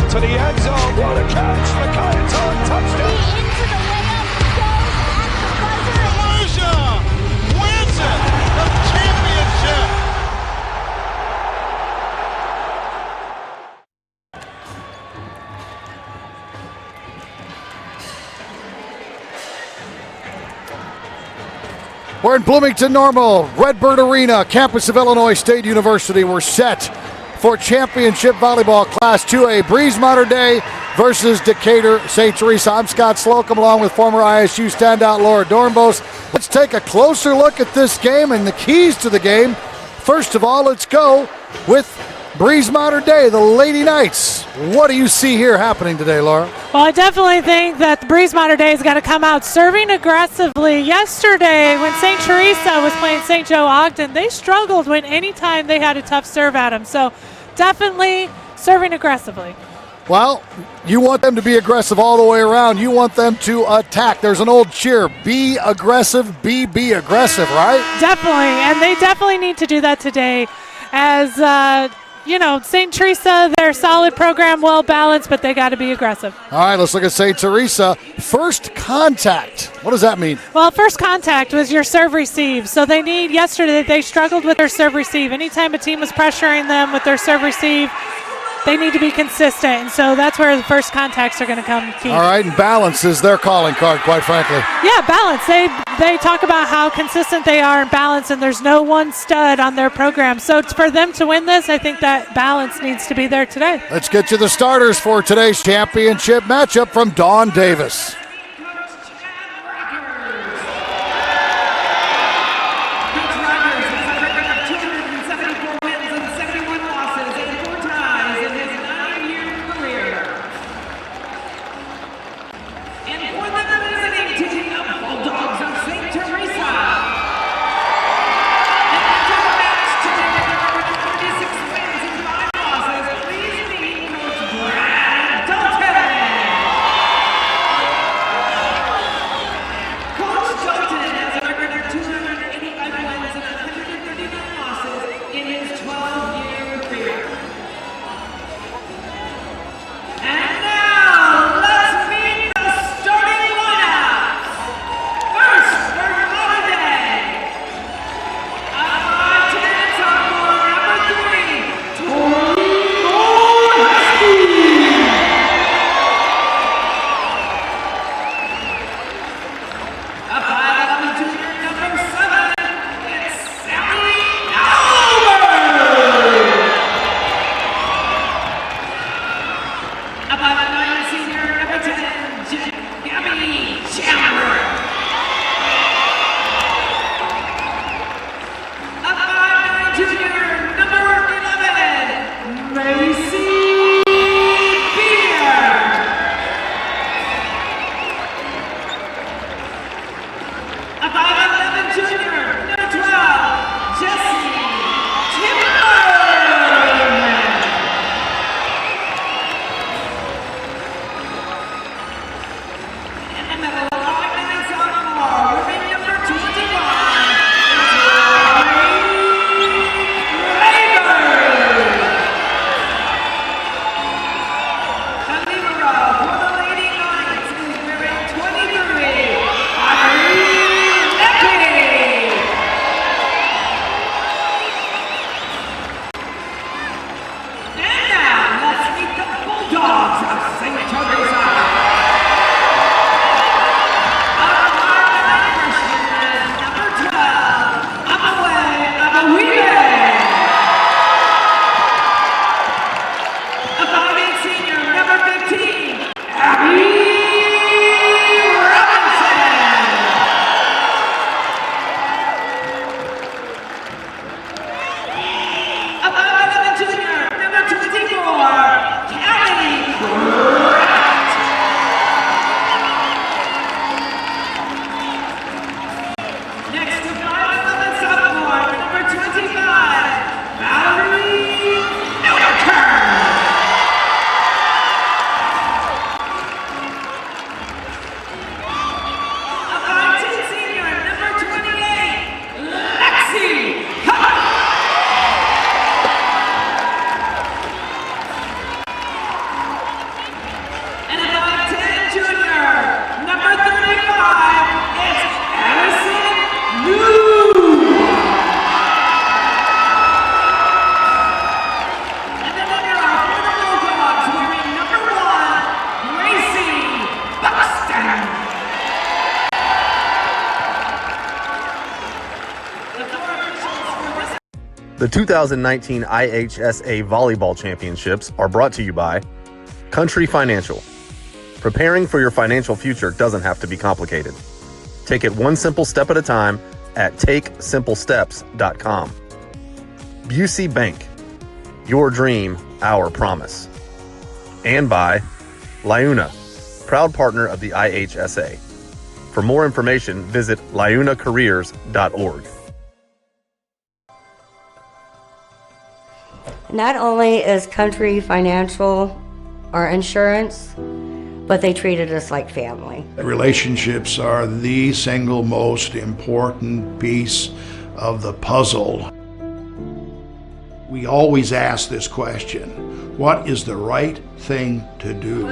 to the end zone. What a catch! McKay, touchdown! Into the layup, goes at the buzzer. Elijah wins it! The championship! We're in Bloomington Normal, Redbird Arena, campus of Illinois State University. We're set for championship volleyball Class 2A. Breeze Modern Day versus Decatur St. Teresa. I'm Scott Slocum along with former ISU standout Laura Dornbos. Let's take a closer look at this game and the keys to the game. First of all, let's go with Breeze Modern Day, the Lady Knights. What do you see here happening today, Laura? Well, I definitely think that the Breeze Modern Day has got to come out serving aggressively. Yesterday, when St. Teresa was playing St. Joe Ogden, they struggled when anytime they had a tough serve at them. So definitely serving aggressively. Well, you want them to be aggressive all the way around. You want them to attack. There's an old cheer, be aggressive, be aggressive, right? Definitely, and they definitely need to do that today as St. Teresa, they're a solid program, well balanced, but they got to be aggressive. All right, let's look at St. Teresa. First contact. What does that mean? Well, first contact was your serve receive. So yesterday they struggled with their serve receive. Anytime a team was pressuring them with their serve receive, they need to be consistent. And so that's where the first contacts are going to come key. All right, and balance is their calling card, quite frankly. Yeah, balance. They talk about how consistent they are in balance, and there's no one stud on their program. So for them to win this, I think that balance needs to be there today. Let's get to the starters for today's championship matchup from Dawn Davis. The 2019 IHSA Volleyball Championships are brought to you by Country Financial. Preparing for your financial future doesn't have to be complicated. Take it one simple step at a time at TakeSimpleSteps.com. Busey Bank. Your dream, our promise. And by Liuna, proud partner of the IHSA. For more information, visit liunacareers.org. Not only is Country Financial our insurance, but they treated us like family. Relationships are the single most important piece of the puzzle. We always ask this question: what is the right thing to do?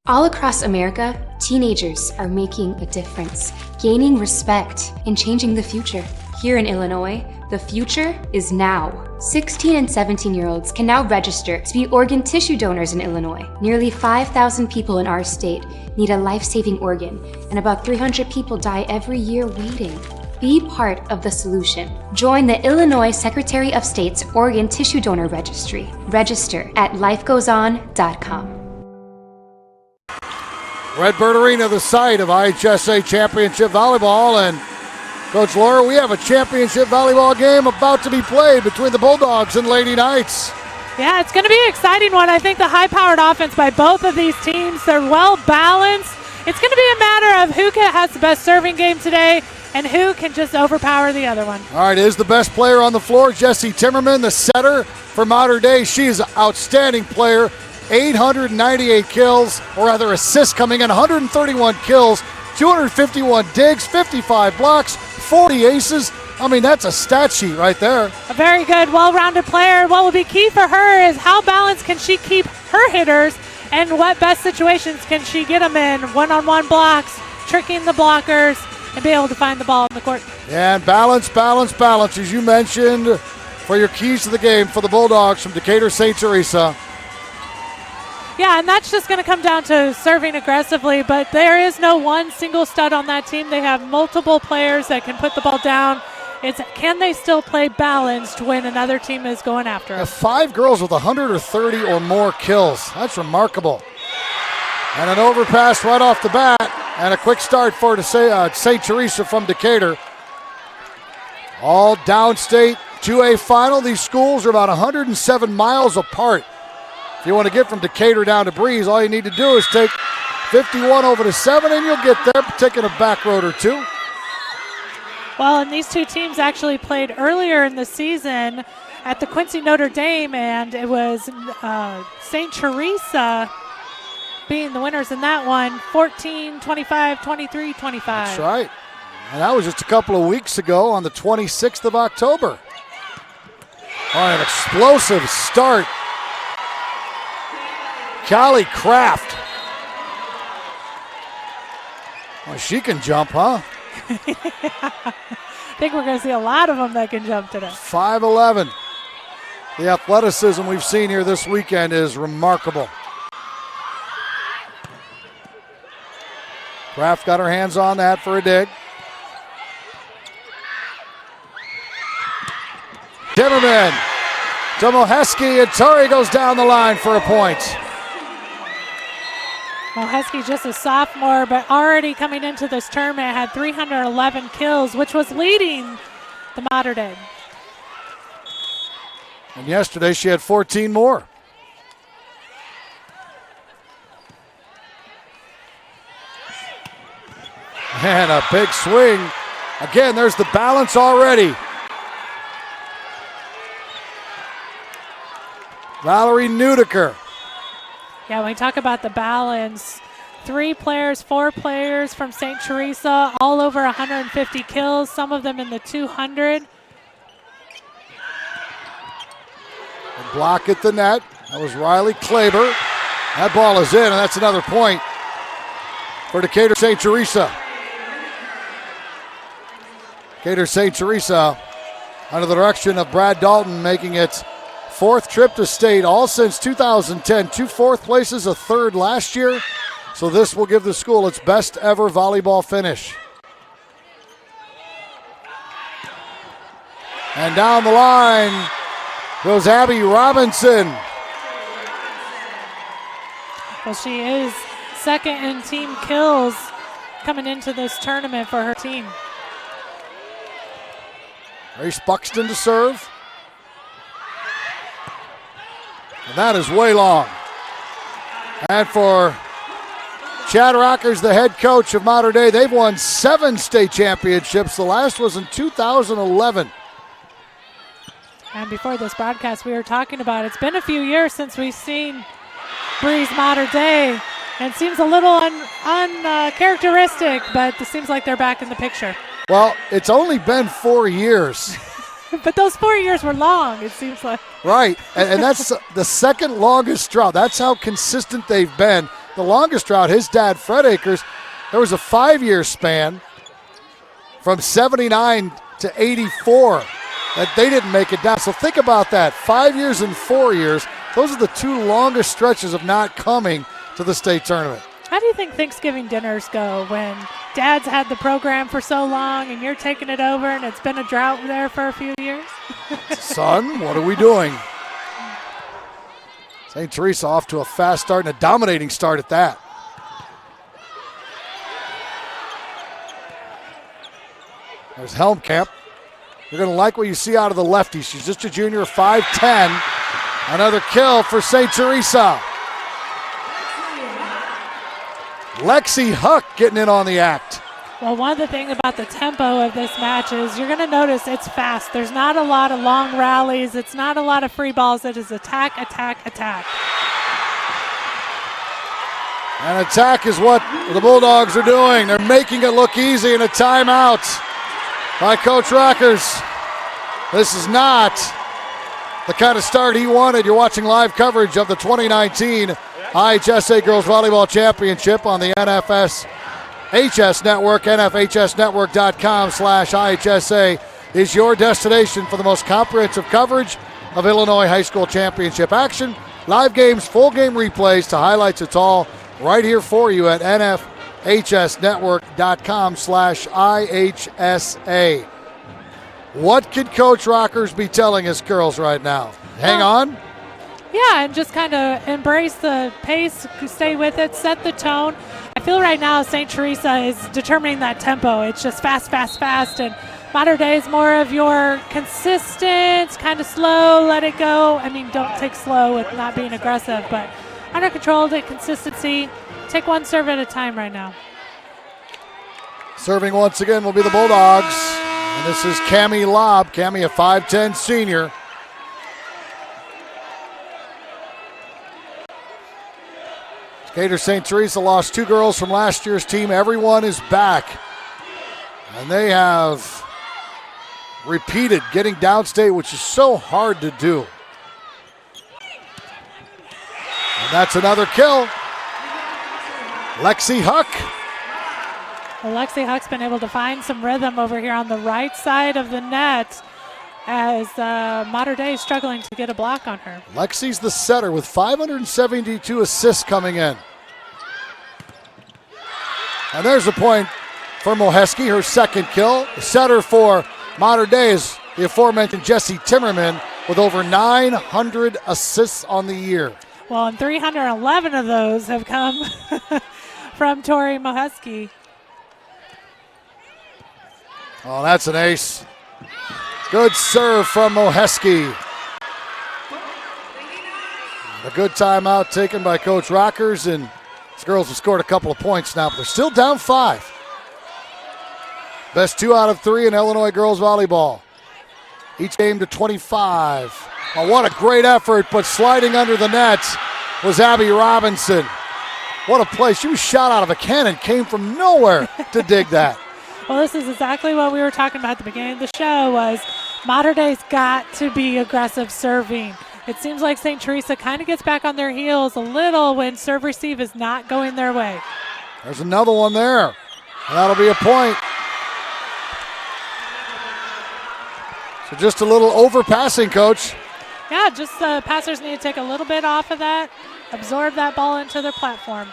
All across America, teenagers are making a difference, gaining respect, and changing the future. Here in Illinois, the future is now. 16 and 17-year-olds can now register to be organ tissue donors in Illinois. Nearly 5,000 people in our state need a life-saving organ, and about 300 people die every year waiting. Be part of the solution. Join the Illinois Secretary of State's Organ Tissue Donor Registry. Register at lifegoeson.com. Redbird Arena, the site of IHSA Championship Volleyball. And Coach Laura, we have a championship volleyball game about to be played between the Bulldogs and Lady Knights. Yeah, it's going to be an exciting one. I think the high-powered offense by both of these teams, they're well-balanced. It's going to be a matter of who has the best serving game today and who can just overpower the other one. All right, is the best player on the floor, Jessie Timmerman, the setter for Mater Dei. She is an outstanding player. 898 kills, or rather assists coming in, 131 kills, 251 digs, 55 blocks, 40 aces. I mean, that's a stat sheet right there. A very good, well-rounded player. What will be key for her is how balanced can she keep her hitters and what best situations can she get them in, one-on-one blocks, tricking the blockers, and be able to find the ball in the court. And balance, as you mentioned, for your keys to the game for the Bulldogs from Decatur St. Teresa. Yeah, and that's just going to come down to serving aggressively, but there is no one single stud on that team. They have multiple players that can put the ball down. It's can they still play balanced when another team is going after them? 5 girls with 130 or more kills. That's remarkable. And an overpass right off the bat, and a quick start for St. Teresa from Decatur. All downstate 2A final. These schools are about 107 miles apart. If you want to get from Decatur down to Breeze, all you need to do is take 51 over to 7, and you'll get there, taking a back road or two. Well, and these two teams actually played earlier in the season at the Quincy Notre Dame, and it was St. Teresa being the winners in that one, 14-25, 23-25. That's right. And that was just a couple of weeks ago on the 26th of October. All right, an explosive start. Callie Kraft. Well, she can jump, huh? I think we're going to see a lot of them that can jump today. 5'11". The athleticism we've seen here this weekend is remarkable. Kraft got her hands on that for a dig. Timmerman to Moheski, and Tari goes down the line for a point. Moheski, just a sophomore, but already coming into this tournament, had 311 kills, which was leading the Mater Dei. And yesterday she had 14 more. And a big swing. Again, there's the balance already. Valerie Nudeker. Yeah, when we talk about the balance, 4 players from St. Teresa, all over 150 kills, some of them in the 200. A block at the net. That was Riley Klaber. That ball is in, and that's another point for Decatur St. Teresa. Decatur St. Teresa, under the direction of Brad Dalton, making its 4th trip to state, all since 2010. 2 4th places, a 3rd last year. So this will give the school its best ever volleyball finish. And down the line goes Abby Robinson. Well, she is second in team kills coming into this tournament for her team. Grace Buxton to serve. And that is way long. And for Chad Rockers, the head coach of Mater Dei, they've won 7 state championships. The last was in 2011. And before this broadcast, we were talking about it's been a few years since we've seen Breeze Mater Dei. And it seems a little uncharacteristic, but it seems like they're back in the picture. Well, it's only been 4 years. But those 4 years were long, it seems like. Right, and that's the second longest drought. That's how consistent they've been. The longest drought, his dad, Fred Akers, there was a 5-year span from 79 to 84 that they didn't make it down. So think about that, 5 years and 4 years. Those are the 2 longest stretches of not coming to the state tournament. How do you think Thanksgiving dinners go when Dad's had the program for so long and you're taking it over and it's been a drought there for a few years? Son, what are we doing? St. Teresa off to a fast start and a dominating start at that. There's Helmkamp. You're going to like what you see out of the lefty. She's just a junior, 5'10". Another kill for St. Teresa. Lexi Huck getting in on the act. Well, one of the things about the tempo of this match is you're going to notice it's fast. There's not a lot of long rallies. It's not a lot of free balls. It is attack, attack, attack. And attack is what the Bulldogs are doing. They're making it look easy in a timeout by Coach Rockers. This is not the kind of start he wanted. You're watching live coverage of the 2019 IHSA Girls Volleyball Championship on the NFS HS Network. NFHSnetwork.com/IHSA is your destination for the most comprehensive coverage of Illinois high school championship action. Live games, full game replays to highlights. It's all right here for you at NFHSnetwork.com/IHSA. What could Coach Rockers be telling his girls right now? Hang on. Yeah, and just kind of embrace the pace, stay with it, set the tone. I feel right now St. Teresa is determining that tempo. It's just fast, fast, fast. And Mater Dei is more of your consistent, kind of slow, let it go. I mean, don't take slow with not being aggressive, but under control, the consistency. Take one serve at a time right now. Serving once again will be the Bulldogs. And this is Cammie Lobb. Cammie, a 5'10" senior. Gator St. Teresa lost 2 girls from last year's team. Everyone is back. And they have repeated getting downstate, which is so hard to do. And that's another kill. Lexi Huck. Well, Lexi Huck's been able to find some rhythm over here on the right side of the net as Mater Dei is struggling to get a block on her. Lexi's the setter with 572 assists coming in. And there's a point for Moheski, her second kill. The setter for Mater Dei is the aforementioned Jessie Timmerman with over 900 assists on the year. Well, and 311 of those have come from Tori Moheski. Oh, that's an ace. Good serve from Moheski. A good timeout taken by Coach Rockers, and these girls have scored a couple of points now, but they're still down 5. Best 2 out of 3 in Illinois girls volleyball. Each game to 25. Oh, what a great effort, but sliding under the net was Abby Robinson. What a play. She was shot out of a cannon, came from nowhere to dig that. Well, this is exactly what we were talking about at the beginning of the show was Mater Dei's got to be aggressive serving. It seems like St. Teresa kind of gets back on their heels a little when serve receive is not going their way. There's another one there. And that'll be a point. So just a little overpassing, Coach. Yeah, just passers need to take a little bit off of that, absorb that ball into their platform.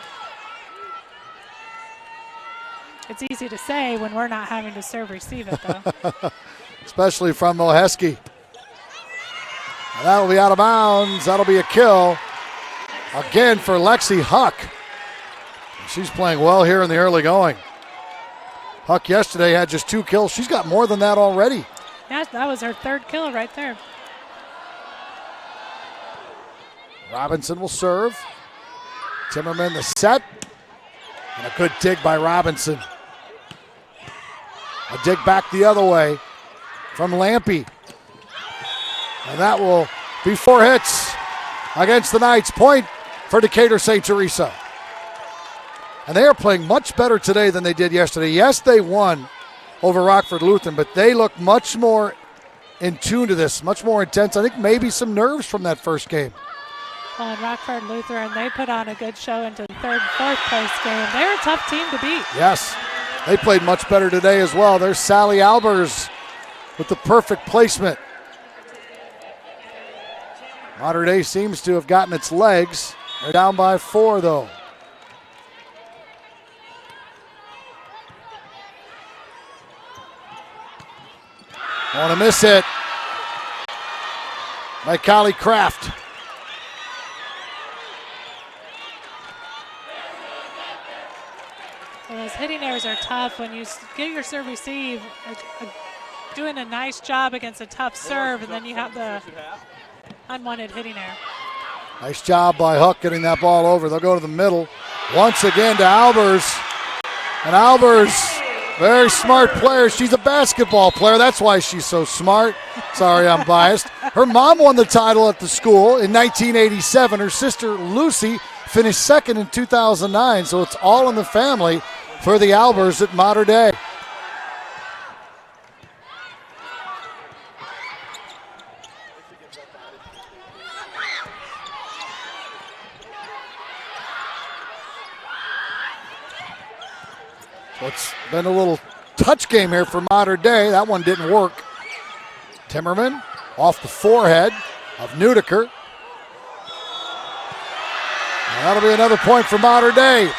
It's easy to say when we're not having to serve receive it, though. Especially from Moheski. And that'll be out of bounds. That'll be a kill. Again for Lexi Huck. She's playing well here in the early going. Huck yesterday had just 2 kills. She's got more than that already. Yeah, that was her 3rd kill right there. Robinson will serve. Timmerman the set. And a good dig by Robinson. A dig back the other way from Lampy. And that will be 4 hits against the Knights. Point for Decatur St. Teresa. And they are playing much better today than they did yesterday. Yes, they won over Rockford Lutheran, but they look much more in tune to this, much more intense. I think maybe some nerves from that first game. Well, and Rockford Lutheran, they put on a good show into the 3rd and 4th place game. They're a tough team to beat. Yes, they played much better today as well. There's Sally Albers with the perfect placement. Mater Dei seems to have gotten its legs. They're down by 4, though. Want to miss it by Callie Kraft. Well, those hitting errors are tough when you get your serve receive, doing a nice job against a tough serve, and then you have the unwanted hitting error. Nice job by Huck getting that ball over. They'll go to the middle. Once again to Albers. And Albers, very smart player. She's a basketball player. That's why she's so smart. Sorry, I'm biased. Her mom won the title at the school in 1987. Her sister, Lucy, finished 2nd in 2009. So it's all in the family for the Albers at Mater Dei. It's been a little touch game here for Mater Dei. That one didn't work. Timmerman off the forehead of Nudiker. And that'll be another point for Mater Dei.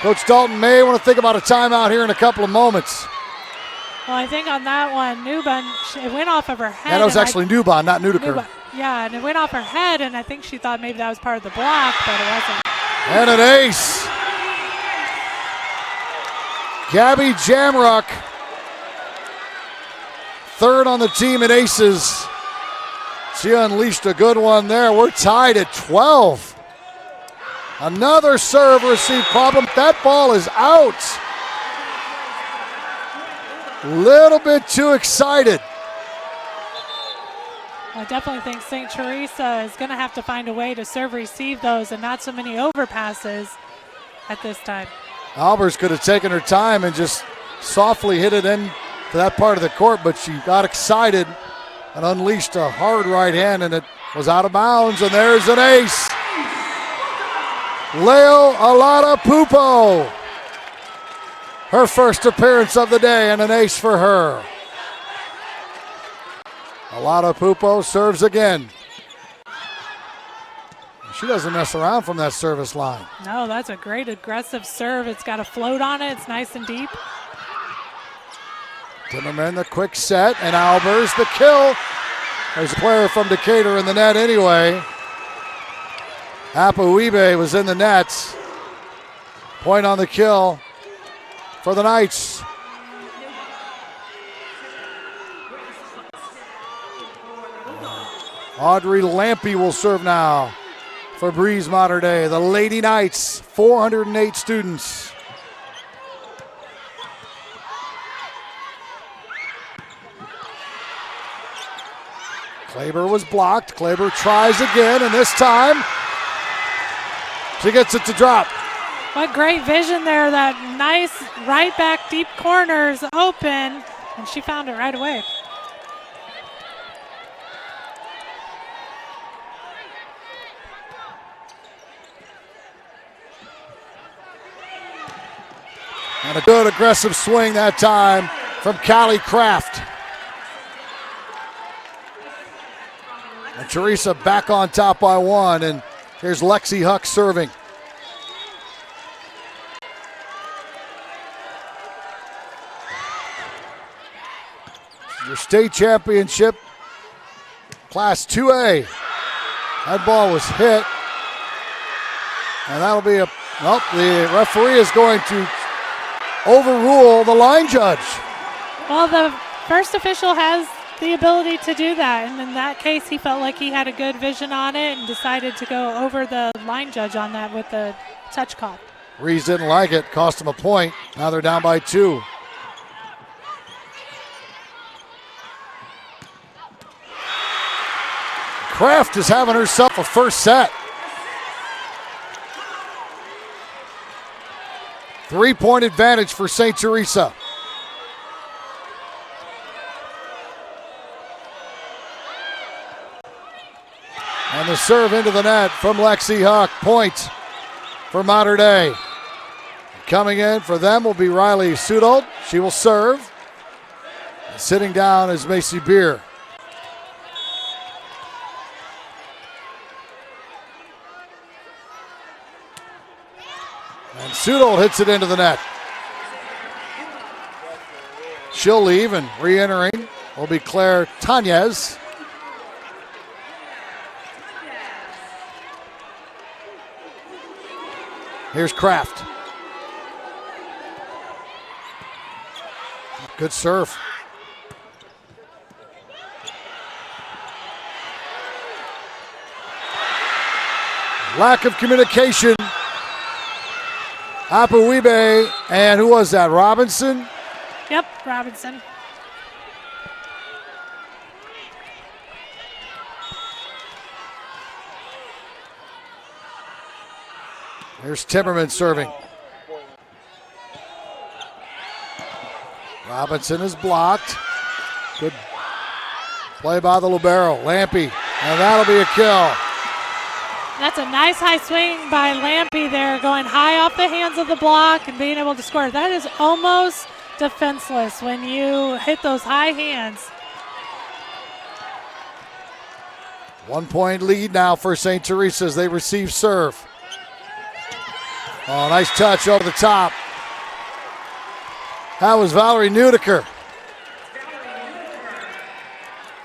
Coach Dalton may want to think about a timeout here in a couple of moments. Well, I think on that one, Newbon, it went off of her head. Yeah, that was actually Newbon, not Nudiker. Yeah, and it went off her head, and I think she thought maybe that was part of the block, but it wasn't. And an ace. Gabby Jamrock, 3rd on the team in aces. She unleashed a good one there. We're tied at 12. Another serve receive problem. That ball is out. Little bit too excited. I definitely think St. Teresa is going to have to find a way to serve receive those and not so many overpasses at this time. Albers could have taken her time and just softly hit it in to that part of the court, but she got excited and unleashed a hard right hand, and it was out of bounds, and there's an ace. Leo Alada Pupo. Her first appearance of the day and an ace for her. Alada Pupo serves again. She doesn't mess around from that service line. No, that's a great aggressive serve. It's got a float on it. It's nice and deep. Timmerman the quick set, and Albers the kill. There's a player from Decatur in the net anyway. Apuibe was in the net. Point on the kill for the Knights. Audrey Lampy will serve now for Breeze Mater Dei. The Lady Knights, 408 students. Kleber was blocked. Kleber tries again, and this time she gets it to drop. What great vision there. That nice right back deep corners open, and she found it right away. And a good aggressive swing that time from Callie Kraft. And Teresa back on top by 1, and here's Lexi Huck serving. Your state championship, Class 2A. That ball was hit. And that'll be the referee is going to overrule the line judge. Well, the first official has the ability to do that, and in that case, he felt like he had a good vision on it and decided to go over the line judge on that with the touch call. Breeze didn't like it, cost him a point. Now they're down by 2. Kraft is having herself a first set. 3-point advantage for St. Teresa. And the serve into the net from Lexi Huck. Point for Mater Dei. Coming in for them will be Riley Sudold. She will serve. And sitting down is Macy Beer. And Sudold hits it into the net. She'll leave, and re-entering will be Claire Tanez. Here's Kraft. Good serve. Lack of communication. Apuibe, and who was that? Robinson? Yep, Robinson. Here's Timmerman serving. Robinson is blocked. Good play by the libero, Lampe, and that'll be a kill. That's a nice high swing by Lampe there, going high off the hands of the block and being able to score. That is almost defenseless when you hit those high hands. 1 point lead now for St. Teresa as they receive serve. Oh, nice touch over the top. That was Valerie Nudeker.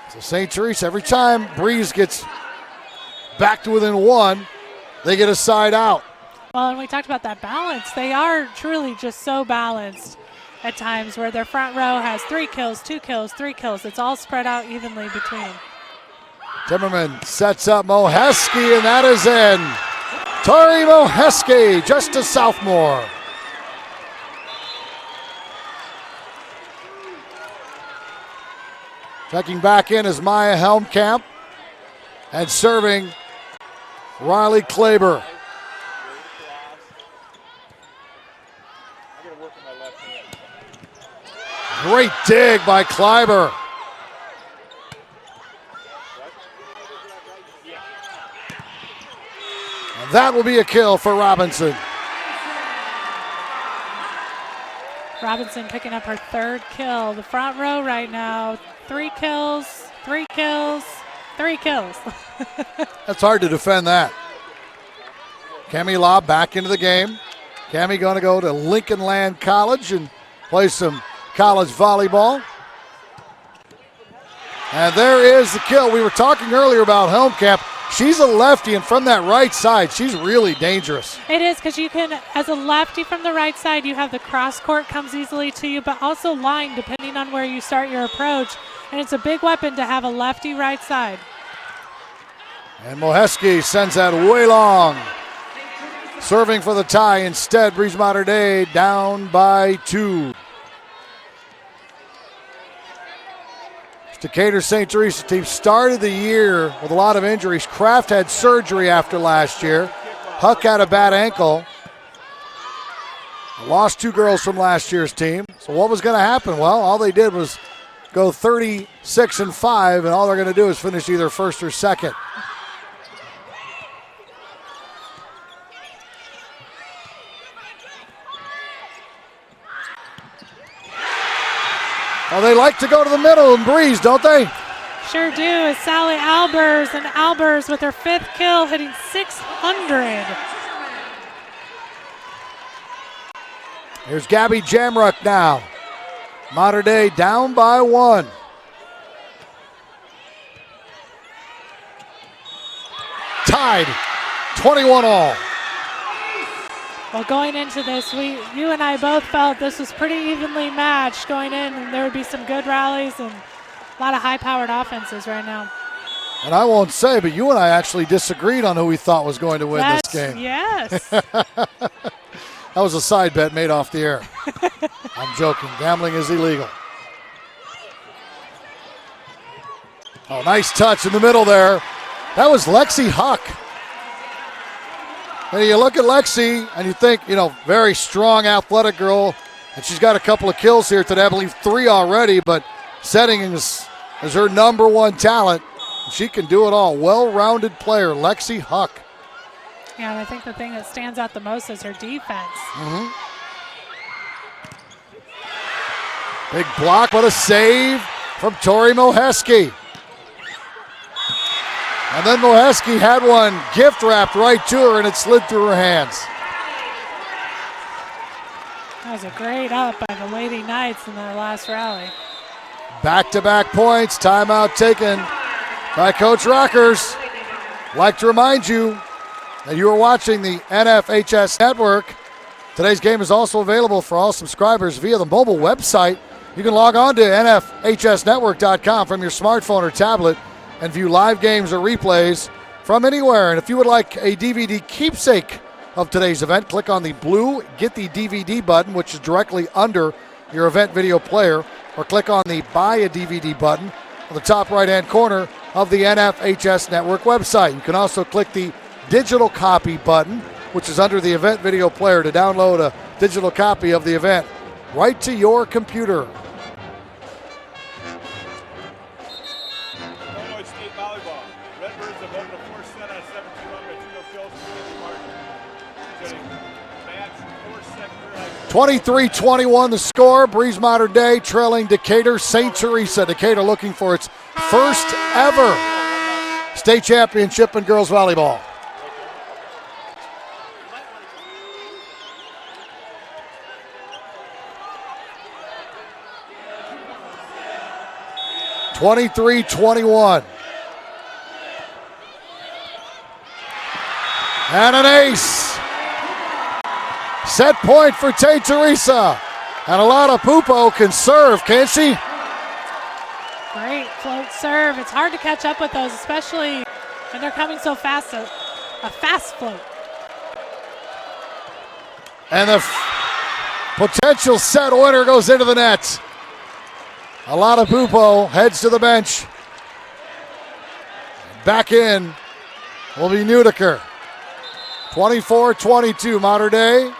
So St. Teresa, every time Breeze gets back to within 1, they get a side out. Well, and we talked about that balance. They are truly just so balanced at times where their front row has 3 kills, 2 kills, 3 kills. It's all spread out evenly between them. Timmerman sets up Moheski, and that is in. Tori Moheski, just a sophomore. Checking back in is Maya Helmkamp, and serving Riley Klaber. Great dig by Kleiber. And that will be a kill for Robinson. Robinson picking up her 3rd kill. The front row right now, 3 kills, 3 kills, 3 kills. That's hard to defend that. Cami Law back into the game. Cami going to go to Lincoln Land College and play some college volleyball. And there is the kill. We were talking earlier about Helmkamp. She's a lefty, and from that right side, she's really dangerous. It is, because you can, as a lefty from the right side, you have the cross court comes easily to you, but also line depending on where you start your approach. And it's a big weapon to have a lefty right side. And Moheski sends that way long. Serving for the tie instead, Breeze Mater Dei down by 2. Decatur St. Teresa team started the year with a lot of injuries. Kraft had surgery after last year. Huck had a bad ankle. Lost 2 girls from last year's team. So what was going to happen? Well, all they did was go 36-5, and all they're going to do is finish either first or second. Oh, they like to go to the middle and Breeze, don't they? Sure do. It's Sally Albers, and Albers with her 5th kill, hitting 600. Here's Gabby Jamrock now. Mater Dei down by 1. tied 21 all. Well, going into this, you and I both felt this was pretty evenly matched going in, and there would be some good rallies and a lot of high-powered offenses right now. And I won't say, but you and I actually disagreed on who we thought was going to win this game. Yes. That was a side bet made off the air. I'm joking. Gambling is illegal. Oh, nice touch in the middle there. That was Lexi Huck. And you look at Lexi and you think, very strong, athletic girl. And she's got a couple of kills here today. I believe 3 already, but setting is her number one talent. She can do it all. Well-rounded player, Lexi Huck. Yeah, and I think the thing that stands out the most is her defense. Mm-hmm. Big block, but a save from Tori Moheski. And then Moheski had one gift wrapped right to her, and it slid through her hands. That was a great up by the Lady Knights in their last rally. Back-to-back points, timeout taken by Coach Rockers. Like to remind you that you are watching the NFHS Network. Today's game is also available for all subscribers via the mobile website. You can log on to nfhsnetwork.com from your smartphone or tablet and view live games or replays from anywhere. And if you would like a DVD keepsake of today's event, click on the blue Get the DVD button, which is directly under your event video player, or click on the Buy a DVD button on the top right-hand corner of the NFHS Network website. You can also click the digital copy button, which is under the event video player, to download a digital copy of the event right to your computer. Illinois State volleyball. Redbirds have opened a 4-set on a 7-2 run by Trio Kills for 23-21 the score. Breeze Modern Day trailing Decatur St. Teresa. Decatur looking for its first ever state championship in girls volleyball. (23-21). And an ace. Set point for St. Teresa. And Alana Pupo can serve, can't she? Great float serve. It's hard to catch up with those, especially when they're coming so fast. A fast float. And the potential set winner goes into the net. Alana Pupo heads to the bench. Back in will be Nudiker. 24-22. Modern Day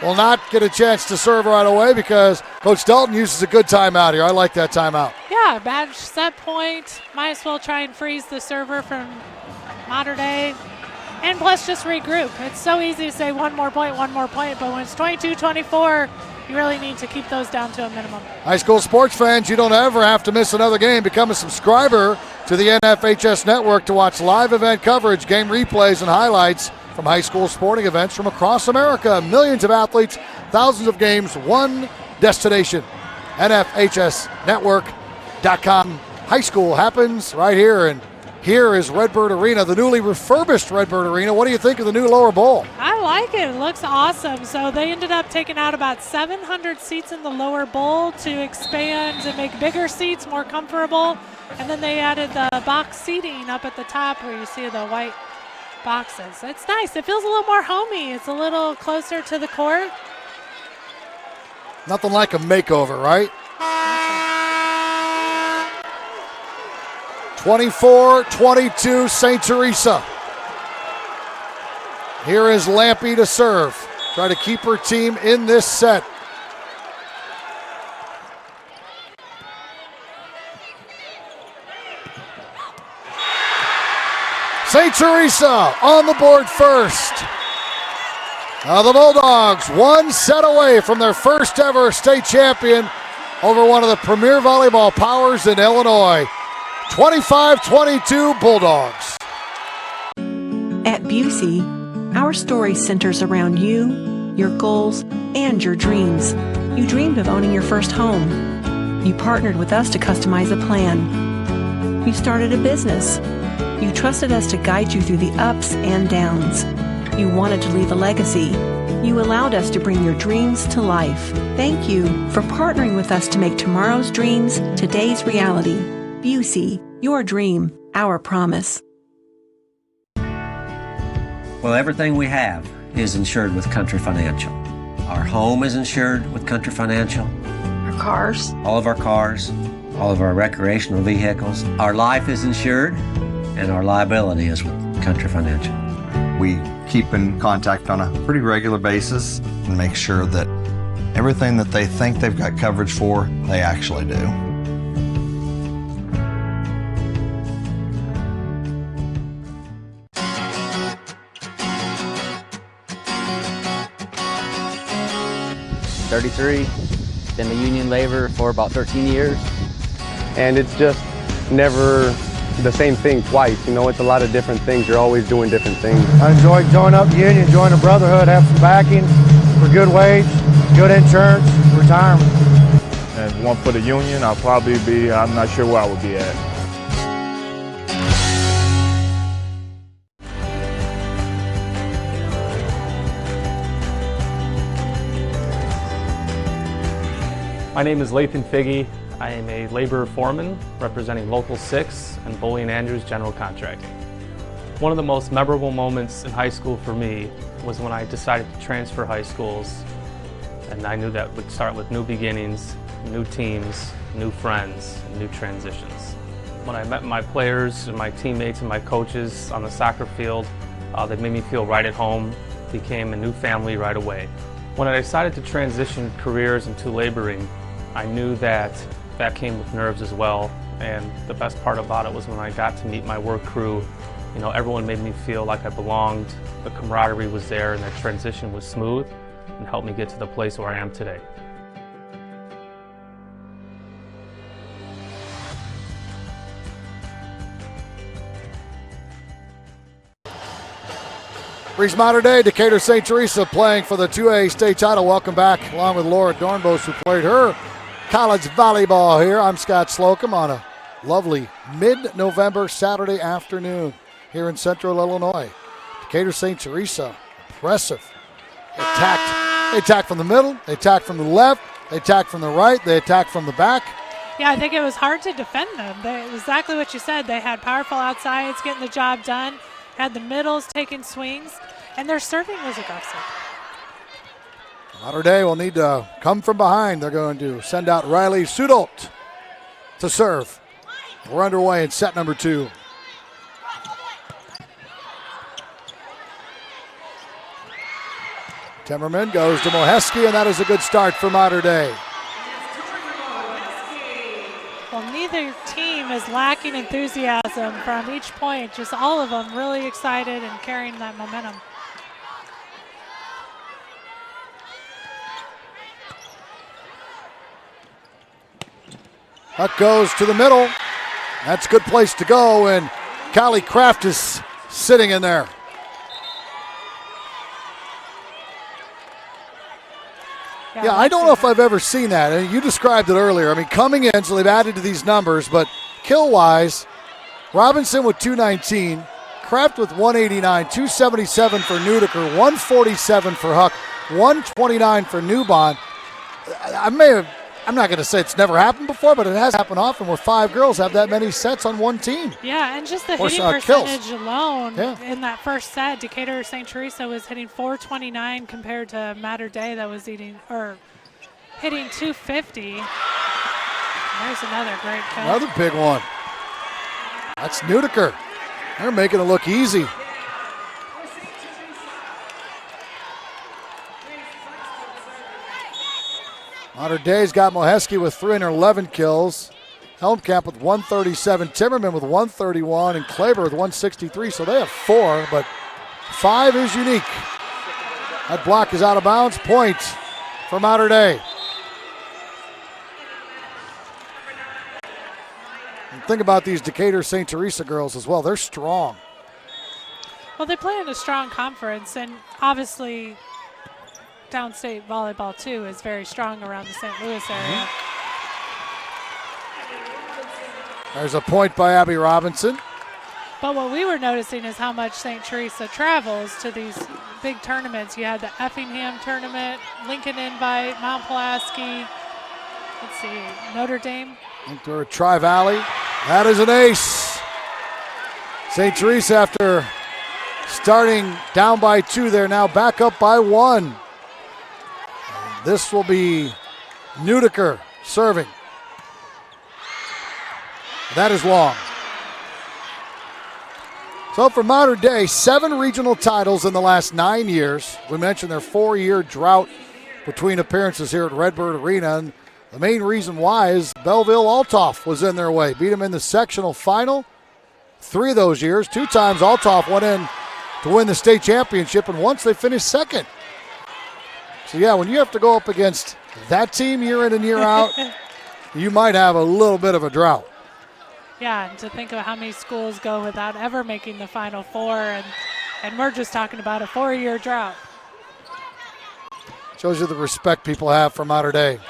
will not get a chance to serve right away because Coach Dalton uses a good timeout here. I like that timeout. Yeah, bad set point. Might as well try and freeze the server from Modern Day. And plus just regroup. It's so easy to say one more point, but when it's 22-24, you really need to keep those down to a minimum. High school sports fans, you don't ever have to miss another game. Become a subscriber to the NFHS Network to watch live event coverage, game replays, and highlights from high school sporting events from across America. Millions of athletes, thousands of games, one destination. NFHSNetwork.com. High school happens right here, and here is Redbird Arena, the newly refurbished Redbird Arena. What do you think of the new lower bowl? I like it. It looks awesome. So they ended up taking out about 700 seats in the lower bowl to expand and make bigger seats more comfortable. And then they added the box seating up at the top where you see the white boxes. It's nice. It feels a little more homey. It's a little closer to the court. Nothing like a makeover, right? 24-22 St. Teresa. Here is Lampy to serve. Try to keep her team in this set. St. Teresa on the board first. Now the Bulldogs one set away from their first ever state champion over one of the premier volleyball powers in Illinois. 25-22 Bulldogs. At Busey, our story centers around you, your goals, and your dreams. You dreamed of owning your first home. You partnered with us to customize a plan. You started a business. You trusted us to guide you through the ups and downs. You wanted to leave a legacy. You allowed us to bring your dreams to life. Thank you for partnering with us to make tomorrow's dreams today's reality. Busey, your dream, our promise. Well, everything we have is insured with Country Financial. Our home is insured with Country Financial. Our cars. All of our cars, all of our recreational vehicles. Our life is insured, and our liability is with Country Financial. We keep in contact on a pretty regular basis and make sure that everything that they think they've got coverage for, they actually do. Been a union laborer for about 13 years. And it's just never the same thing twice. You know, it's a lot of different things. You're always doing different things. I enjoy joining up union, joining a brotherhood, have some backing for good wage, good insurance, retirement. And if it weren't for the union, I'll probably be, I'm not sure where I would be at. My name is Lathan Figge. I am a laborer foreman representing Local 6 and Boley & Andrews General Contracting. One of the most memorable moments in high school for me was when I decided to transfer high schools, and I knew that would start with new beginnings, new teams, new friends, and new transitions. When I met my players and my teammates and my coaches on the soccer field, they made me feel right at home, became a new family right away. When I decided to transition careers into laboring, I knew that came with nerves as well, and the best part about it was when I got to meet my work crew. You know, everyone made me feel like I belonged, the camaraderie was there, and the transition was smooth and helped me get to the place where I am today. Breeze Modern Day, Decatur St. Teresa playing for the 2A state title. Welcome back, along with Laura Dornbos, who played her college volleyball here. I'm Scott Slocum on a lovely mid-November Saturday afternoon here in Central Illinois. Decatur St. Teresa, impressive. They attacked from the middle, they attacked from the left, they attacked from the right, they attacked from the back. Yeah, I think it was hard to defend them. Exactly what you said. They had powerful outsides getting the job done, had the middles taking swings, and their serving was aggressive. Modern Day will need to come from behind. They're going to send out Riley Sudolt to serve. We're underway in set number 2. Timmerman goes to Moheski, and that is a good start for Modern Day. Well, neither team is lacking enthusiasm from each point. Just all of them really excited and carrying that momentum. Puck goes to the middle. That's a good place to go, and Callie Kraft is sitting in there. Yeah, I don't know if I've ever seen that. And you described it earlier. I mean, coming in, so they've added to these numbers, but kill-wise, Robinson with 219, Kraft with 189, 277 for Nudeker, 147 for Huck, 129 for Newbond. I'm not going to say it's never happened before, but it has happened often where 5 girls have that many sets on one team. Yeah, and just the hitting percentage alone in that first set, Decatur St. Teresa was hitting 429 compared to Mater Day that was hitting 250. There's another great kill. Another big one. That's Nudeker. They're making it look easy. Modern Day's got Moheski with 311 kills. Helmkamp with 137. Timmerman with 131. And Kleber with 163. So they have 4, but 5 is unique. That block is out of bounds. Point for Modern Day. And think about these Decatur St. Teresa girls as well. They're strong. Well, they play in a strong conference, and obviously downstate volleyball too is very strong around the St. Louis area. There's a point by Abby Robinson. But what we were noticing is how much St. Teresa travels to these big tournaments. You had the Effingham tournament, Lincoln Invite, Mount Pulaski, let's see, Notre Dame. Into Tri-Valley. That is an ace. St. Teresa, after starting down by 2, they're now back up by 1. And this will be Nudeker serving. That is long. So for Modern Day, 7 regional titles in the last 9 years. We mentioned their 4-year drought between appearances here at Redbird Arena. And the main reason why is Belleville-Althoff was in their way. Beat them in the sectional final 3 of those years. 2 times Althoff went in to win the state championship, and once they finished second. So yeah, when you have to go up against that team year in and year out, you might have a little bit of a drought. Yeah, and to think of how many schools go without ever making the Final Four, and we're just talking about a 4-year drought. Shows you the respect people have for Mater Dei.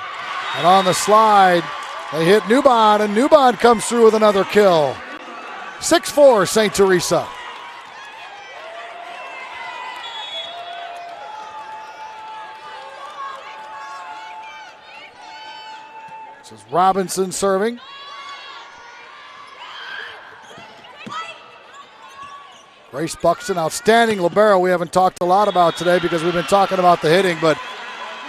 And on the slide, they hit Newbon, and Newbon comes through with another kill. 6-4 St. Teresa. This is Robinson serving. Grace Buxton, outstanding libero. We haven't talked a lot about today because we've been talking about the hitting, but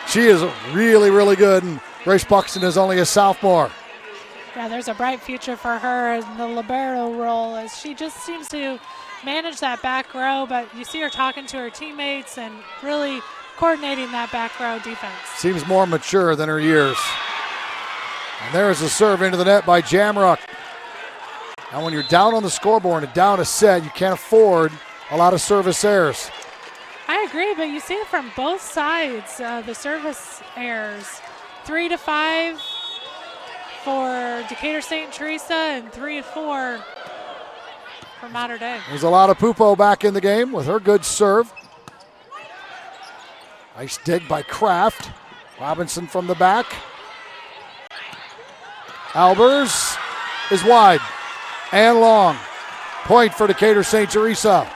she is really, really good. And Grace Buxton is only a sophomore. Yeah, there's a bright future for her in the libero role, as she just seems to manage that back row, but you see her talking to her teammates and really coordinating that back row defense. Seems more mature than her years. And there is a serve into the net by Jamrock. Now when you're down on the scoreboard and down a set, you can't afford a lot of service errors. I agree, but you see it from both sides, the service errors. 3-5 for Decatur St. Teresa and 3-4 for Mater Dei. There's a lot of Pupo back in the game with her good serve. Nice dig by Kraft. Robinson from the back. Albers is wide and long. Point for Decatur St. Teresa.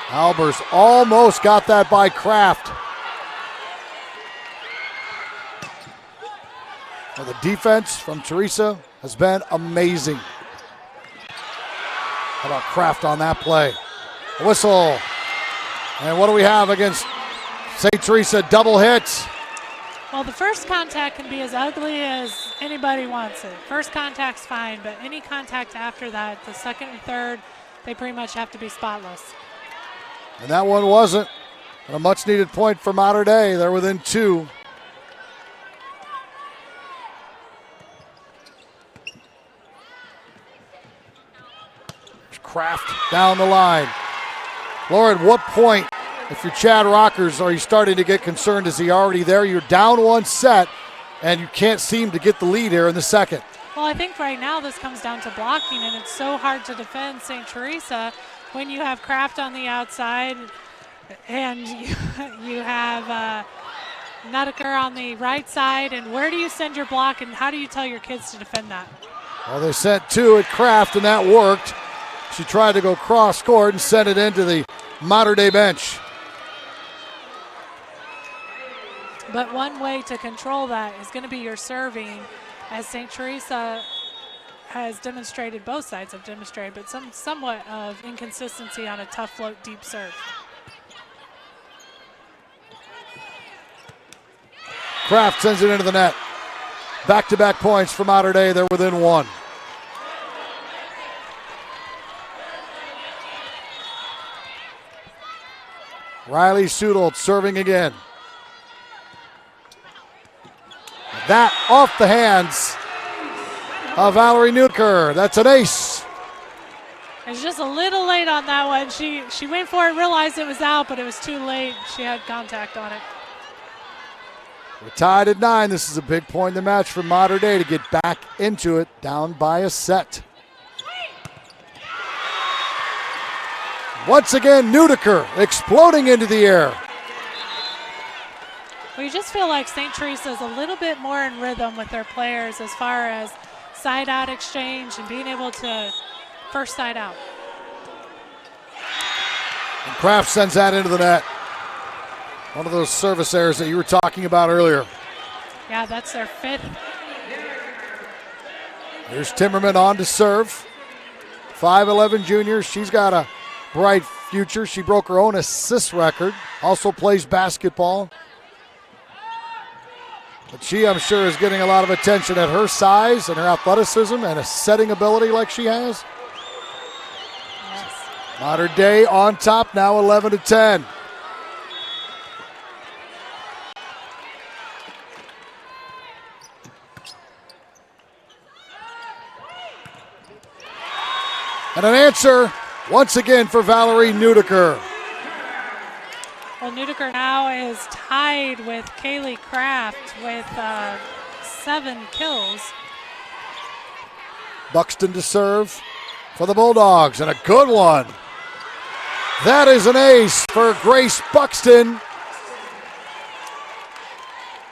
Albers almost got that by Kraft. Well, the defense from Teresa has been amazing. How about Kraft on that play? A whistle. And what do we have against St. Teresa? Double hit. Well, the first contact can be as ugly as anybody wants it. First contact's fine, but any contact after that, the second and third, they pretty much have to be spotless. And that one wasn't. And a much-needed point for Mater Dei. They're within 2. Kraft down the line. Laura, at what point, if you're Chad Rockers, are you starting to get concerned? Is he already there? You're down 1 set, and you can't seem to get the lead here in the second. Well, I think right now this comes down to blocking, and it's so hard to defend St. Teresa when you have Kraft on the outside and you have Nudeker on the right side. And where do you send your block, and how do you tell your kids to defend that? Well, they sent 2 at Kraft, and that worked. She tried to go cross-court and sent it into the Mater Dei bench. But one way to control that is going to be your serving, as St. Teresa has demonstrated, both sides have demonstrated, but somewhat of inconsistency on a tough float deep serve. Kraft sends it into the net. Back-to-back points for Mater Dei. They're within 1. Riley Sudolt serving again. That off the hands of Valerie Nudeker. That's an ace. It's just a little late on that one. She went for it, realized it was out, but it was too late. She had contact on it. We're tied at 9. This is a big point in the match for Mater Dei to get back into it, down by a set. Once again, Nudeker exploding into the air. Well, you just feel like St. Teresa is a little bit more in rhythm with their players as far as side-out exchange and being able to first side out. And Kraft sends that into the net. One of those service errors that you were talking about earlier. Yeah, that's their 5th. Here's Timmerman on to serve. 5'11 junior. She's got a bright future. She broke her own assist record. Also plays basketball. But she, I'm sure, is getting a lot of attention at her size and her athleticism and a setting ability like she has. Yes. Mater Dei on top now, 11-10. And an answer once again for Valerie Nudeker. Well, Nudeker now is tied with Kaylee Kraft with 7 kills. Buxton to serve for the Bulldogs, and a good one. That is an ace for Grace Buxton.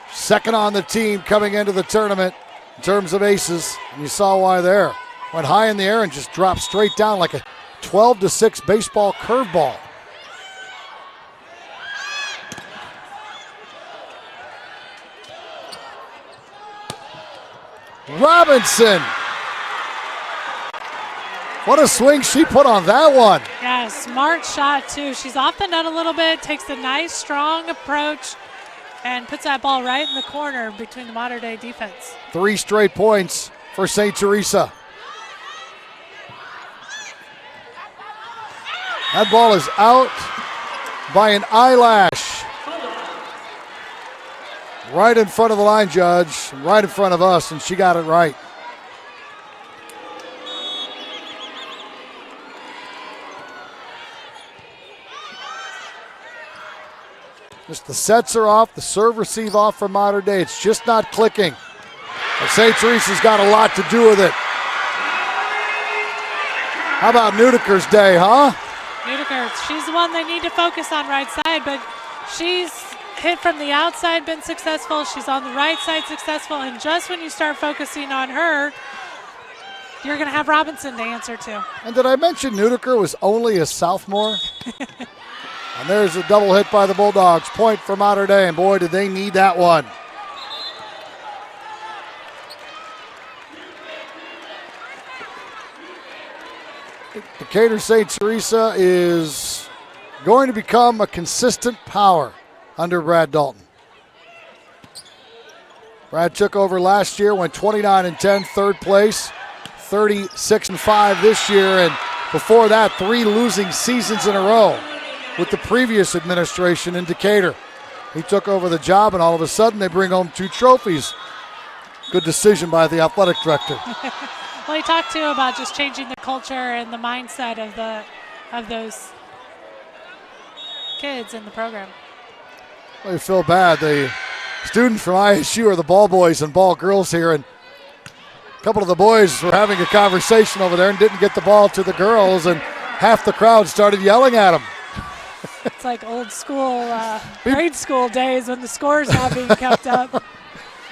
Second on the team coming into the tournament in terms of aces, and you saw why there. Went high in the air and just dropped straight down like a 12-6 baseball curveball. Robinson. What a swing she put on that one. Yeah, smart shot too. She's off the net a little bit, takes a nice strong approach, and puts that ball right in the corner between the Mater Dei defense. 3 straight points for St. Teresa. That ball is out by an eyelash. Right in front of the line judge, right in front of us, and she got it right. Just the sets are off, the serve receive off from Mater Dei. It's just not clicking. But St. Teresa's got a lot to do with it. How about Nudeker's day, huh? Nudeker, she's the one they need to focus on right side, but she's hit from the outside, been successful. She's on the right side successful, and just when you start focusing on her, you're going to have Robinson to answer to. And did I mention Nudeker was only a sophomore? And there's a double hit by the Bulldogs. Point for Mater Dei, and boy, did they need that one. Decatur St. Teresa is going to become a consistent power under Brad Dalton. Brad took over last year, went 29-10, third place, 36-5 this year, and before that, 3 losing seasons in a row with the previous administration in Decatur. He took over the job, and all of a sudden they bring home 2 trophies. Good decision by the athletic director. Well, he talked too about just changing the culture and the mindset of those kids in the program. Well, you feel bad. The students from ISU are the ball boys and ball girls here, and a couple of the boys were having a conversation over there and didn't get the ball to the girls, and half the crowd started yelling at them. It's like old school, grade school days when the score's not being kept up.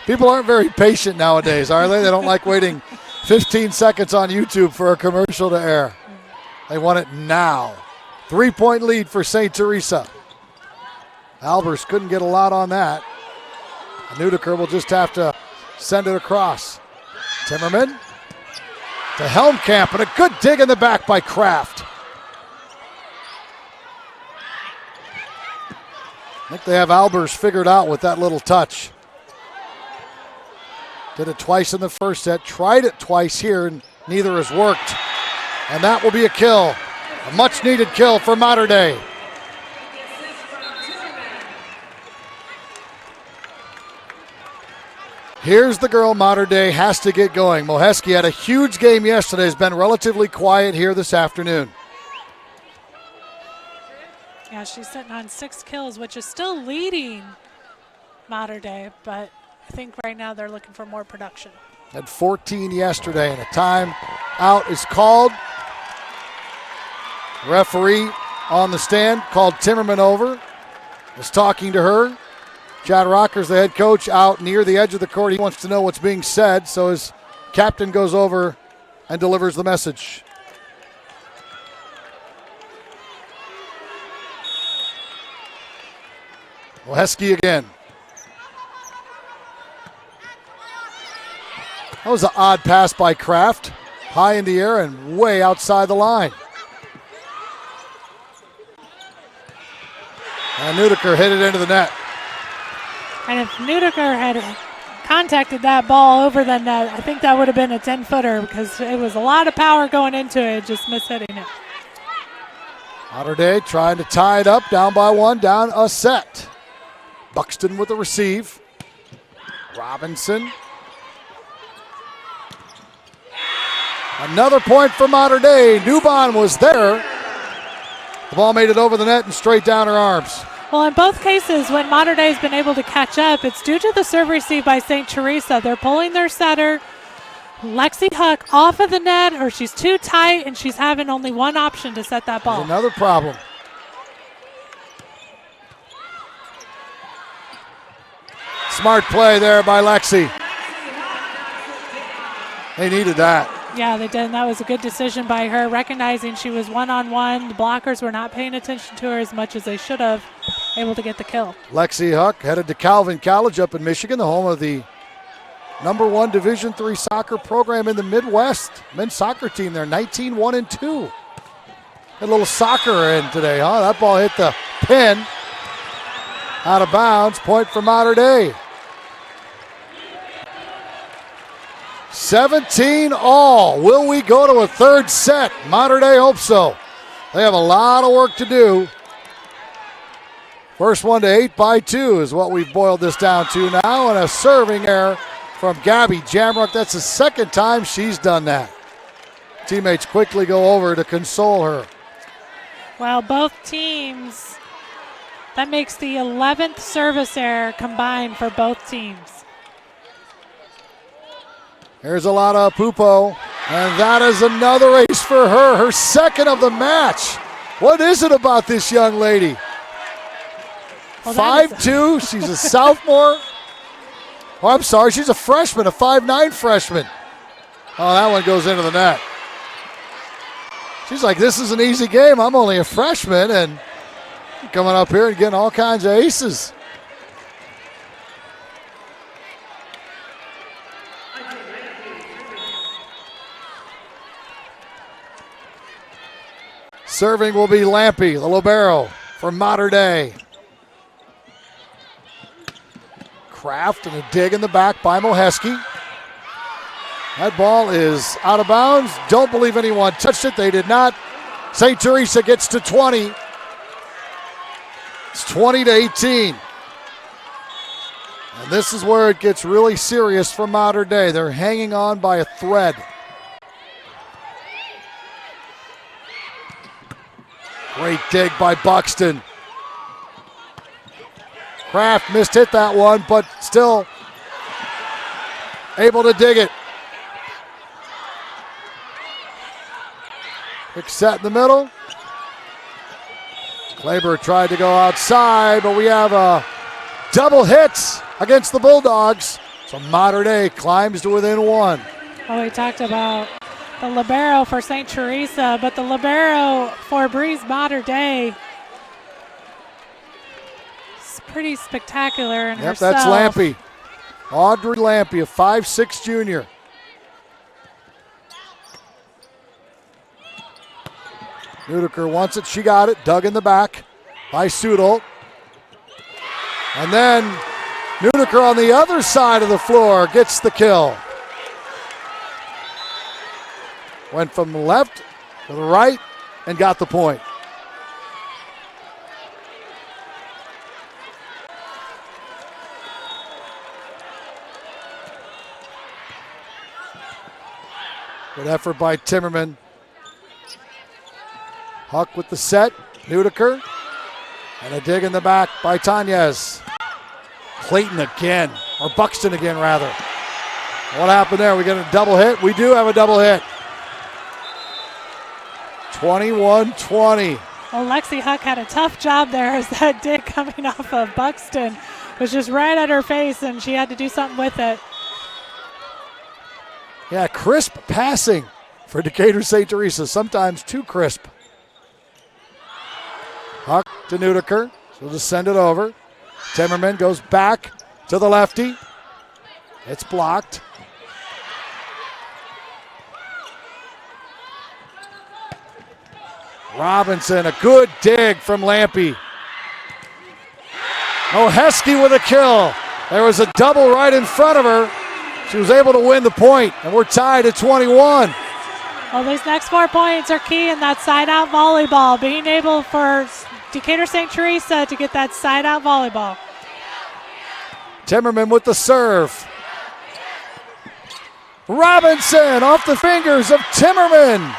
People aren't very patient nowadays, are they? They don't like waiting 15 seconds on YouTube for a commercial to air. They want it now. 3-point lead for St. Teresa. Albers couldn't get a lot on that. Nudeker will just have to send it across. Timmerman to Helmkamp, and a good dig in the back by Kraft. I think they have Albers figured out with that little touch. Did it twice in the first set, tried it twice here, and neither has worked. And that will be a kill, a much-needed kill for Mater Dei. Here's the girl Mater Dei has to get going. Moheski had a huge game yesterday, has been relatively quiet here this afternoon. Yeah, she's sitting on 6 kills, which is still leading Mater Dei, but I think right now they're looking for more production. Had 14 yesterday, and a time out is called. Referee on the stand called Timmerman over. Was talking to her. Chad Rocker's the head coach out near the edge of the court. He wants to know what's being said, so his captain goes over and delivers the message. Heskey again. That was an odd pass by Kraft. High in the air and way outside the line. And Nudeker hit it into the net. And if Nudeker had contacted that ball over the net, I think that would have been a 10-footer because it was a lot of power going into it, just mishitting it. Mater Dei trying to tie it up, down by one, down a set. Buxton with the receive. Robinson. Another point for Mater Dei. Newbon was there. The ball made it over the net and straight down her arms. Well, in both cases, when Mater Dei has been able to catch up, it's due to the serve receive by St. Teresa. They're pulling their setter, Lexi Huck, off of the net, or she's too tight, and she's having only one option to set that ball. There's another problem. Smart play there by Lexi. They needed that. Yeah, they did, and that was a good decision by her, recognizing she was one-on-one. The blockers were not paying attention to her as much as they should have, able to get the kill. Lexi Huck headed to Calvin College up in Michigan, the home of the #1 Division III soccer program in the Midwest. Men's soccer team there, 19-1-2. Had a little soccer in today, huh? That ball hit the pin. Out of bounds, point for Mater Dei. 17 all. Will we go to a third set? Mater Dei hopes so. They have a lot of work to do. First one to 8-2 is what we've boiled this down to now, and a serving error from Gabby Jamrock. That's the second time she's done that. Teammates quickly go over to console her. Well, both teams, that makes the 11th service error combined for both teams. Here's a lot of Pupo, and that is another ace for her, her second of the match. What is it about this young lady? Well, 5'2", she's a sophomore. Oh, I'm sorry, she's a freshman, a 5'9" freshman. Oh, that one goes into the net. She's like, this is an easy game. I'm only a freshman, and coming up here and getting all kinds of aces. Serving will be Lampy, the libero for Mater Dei. Kraft and a dig in the back by Mohesky. That ball is out of bounds. Don't believe anyone touched it. They did not. St. Teresa gets to 20. It's 20-18. And this is where it gets really serious for Mater Dei. They're hanging on by a thread. Great dig by Buxton. Kraft missed hit that one, but still able to dig it. Quick set in the middle. Kleber tried to go outside, but we have a double hits against the Bulldogs. So Mater Dei climbs to within one. Well, we talked about the libero for St. Teresa, but the libero for Breeze Mater Dei is pretty spectacular in herself. That's Lampy. Audrey Lampy, a 5'6" junior. Nudeker wants it, she got it, dug in the back by Sudol. And then Nudeker on the other side of the floor gets the kill. Went from the left to the right and got the point. Good effort by Timmerman. Huck with the set, Nudeker. And a dig in the back by Tanez. Clayton again, or Buxton again, rather. What happened there? We got a double hit? We do have a double hit. 21-20. Well, Lexi Huck had a tough job there as that dig coming off of Buxton was just right at her face, and she had to do something with it. Yeah, crisp passing for Decatur St. Teresa, sometimes too crisp. Huck to Nudeker. She'll just send it over. Timmerman goes back to the lefty. It's blocked. Robinson, a good dig from Lampe. Moheski with a kill. There was a double right in front of her. She was able to win the point, and we're tied at 21. Well, these next 4 points are key in that side-out volleyball, being able for Decatur St. Teresa to get that side-out volleyball. Timmerman with the serve. Robinson off the fingers of Timmerman.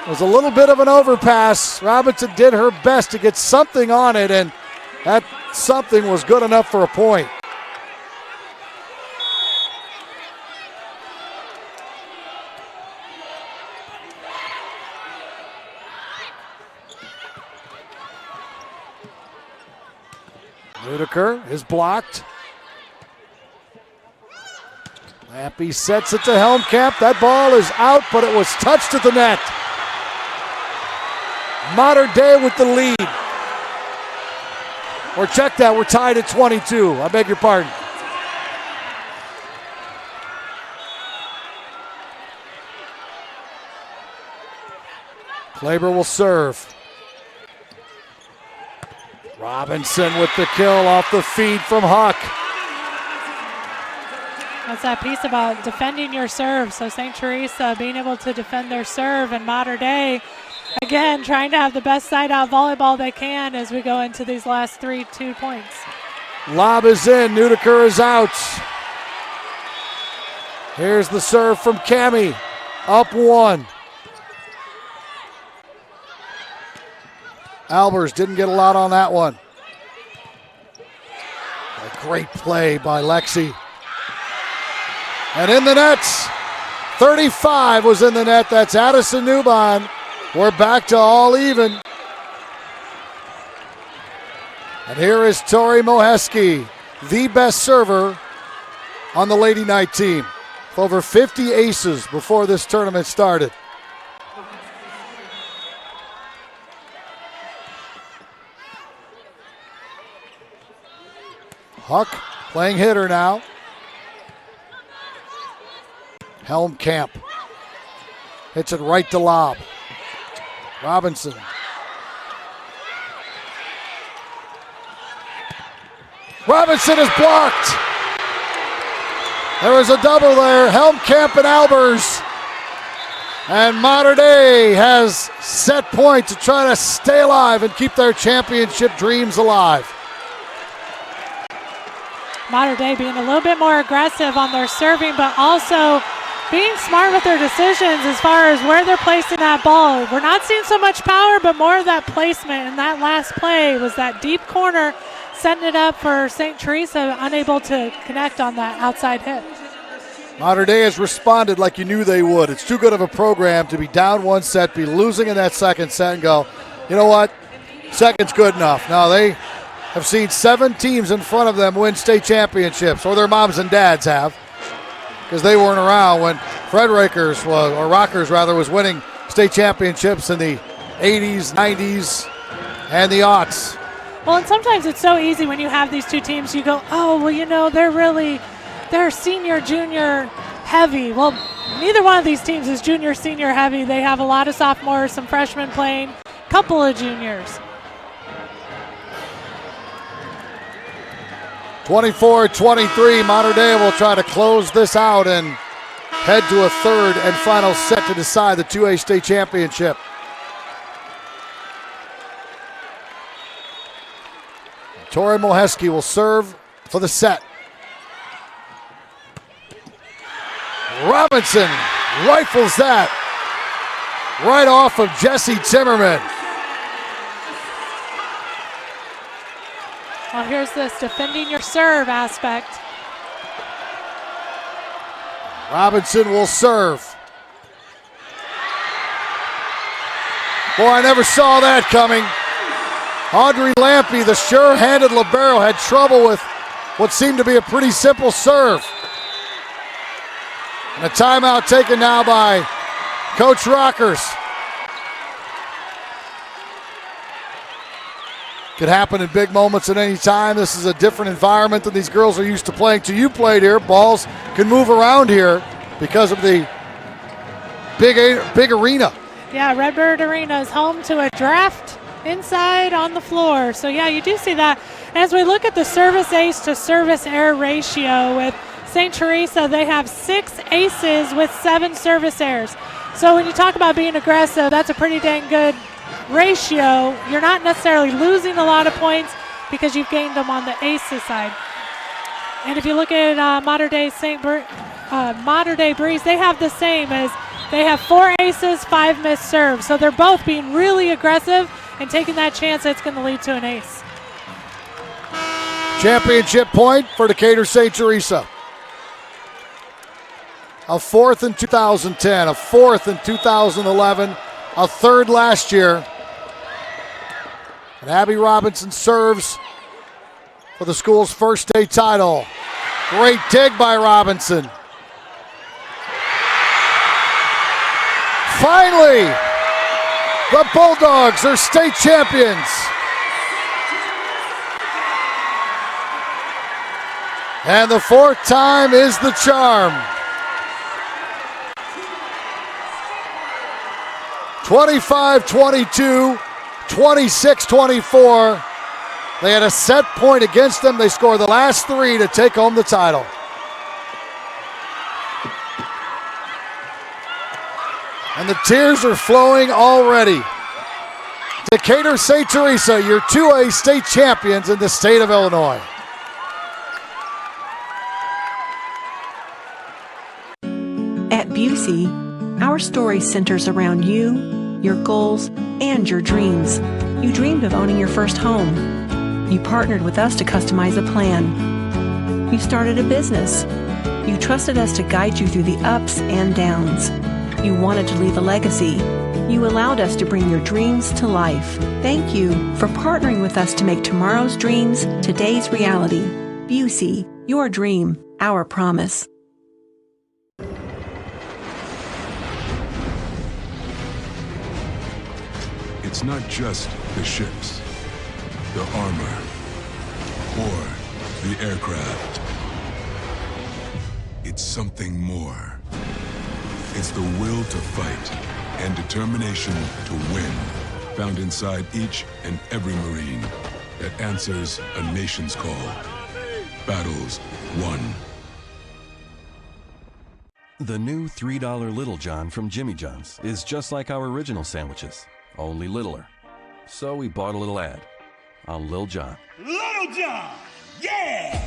It was a little bit of an overpass. Robinson did her best to get something on it, and that something was good enough for a point. Nudeker is blocked. Lampe sets it to Helmkamp. That ball is out, but it was touched at the net. Modern Day with the lead. Or check that, we're tied at 22. I beg your pardon. Kleber will serve. Robinson with the kill off the feed from Huck. That's that piece about defending your serve. So St. Teresa being able to defend their serve, and Modern Day, again, trying to have the best side-out volleyball they can as we go into these last 2 points. Lob is in, Nudeker is out. Here's the serve from Cammie, up 1. Albers didn't get a lot on that one. A great play by Lexi. And in the nets, 35 was in the net. That's Addison Newbon. We're back to all even. And here is Tori Moheski, the best server on the Lady Knight team. With over 50 aces before this tournament started. Huck playing hitter now. Helmkamp hits it right to Lob. Robinson. Robinson is blocked. There was a double there. Helmkamp and Albers. And Modern Day has set point to try to stay alive and keep their championship dreams alive. Modern Day being a little bit more aggressive on their serving, but also being smart with their decisions as far as where they're placing that ball. We're not seeing so much power, but more of that placement. And that last play was that deep corner, setting it up for St. Teresa, unable to connect on that outside hit. Modern Day has responded like you knew they would. It's too good of a program to be down 1 set, be losing in that second set, and go, you know what, second's good enough. No, they have seen 7 teams in front of them win state championships, or their moms and dads have, because they weren't around when Fred Rakers, or Rockers rather, was winning state championships in the 80s, 90s, and the aughts. Well, and sometimes it's so easy when you have these two teams, you go, oh, well, you know, they're senior, junior heavy. Well, neither one of these teams is junior, senior heavy. They have a lot of sophomores, some freshmen playing, a couple of juniors. 24-23, Modern Day will try to close this out and head to a third and final set to decide the 2A state championship. Tori Moheski will serve for the set. Robinson rifles that right off of Jesse Timmerman. Well, here's this defending your serve aspect. Robinson will serve. Boy, I never saw that coming. Audrey Lampe, the sure-handed libero, had trouble with what seemed to be a pretty simple serve. And a timeout taken now by Coach Rockers. Could happen in big moments at any time. This is a different environment than these girls are used to playing. To you played here, balls can move around here because of the big arena. Yeah, Redbird Arena is home to a draft inside on the floor. So yeah, you do see that. As we look at the service ace to service error ratio with St. Teresa, they have 6 aces with 7 service errors. So when you talk about being aggressive, that's a pretty dang good ratio. You're not necessarily losing a lot of points because you've gained them on the aces side. And if you look at modern day Breeze, they have the same as they have 4 aces, 5 missed serves. So they're both being really aggressive and taking that chance that's going to lead to an ace. Championship point for Decatur St. Teresa. A 4th in 2010, a 4th in 2011, a 3rd last year. And Abby Robinson serves for the school's first state title. Great dig by Robinson. Finally, the Bulldogs are state champions. And the 4th time is the charm. 25-22, 26-24. They had a set point against them. They scored the last 3 to take home the title. And the tears are flowing already. Decatur St. Teresa, your 2A state champions in the state of Illinois. At Busey, our story centers around you, your goals, and your dreams. You dreamed of owning your first home. You partnered with us to customize a plan. You started a business. You trusted us to guide you through the ups and downs. You wanted to leave a legacy. You allowed us to bring your dreams to life. Thank you for partnering with us to make tomorrow's dreams today's reality. Busey, your dream, our promise. It's not just the ships, the armor, or the aircraft. It's something more. It's the will to fight and determination to win, found inside each and every Marine that answers a nation's call. Battles won. The new $3 Little John from Jimmy John's is just like our original sandwiches, only littler. So we bought a little ad on Lil John. Little John, yeah!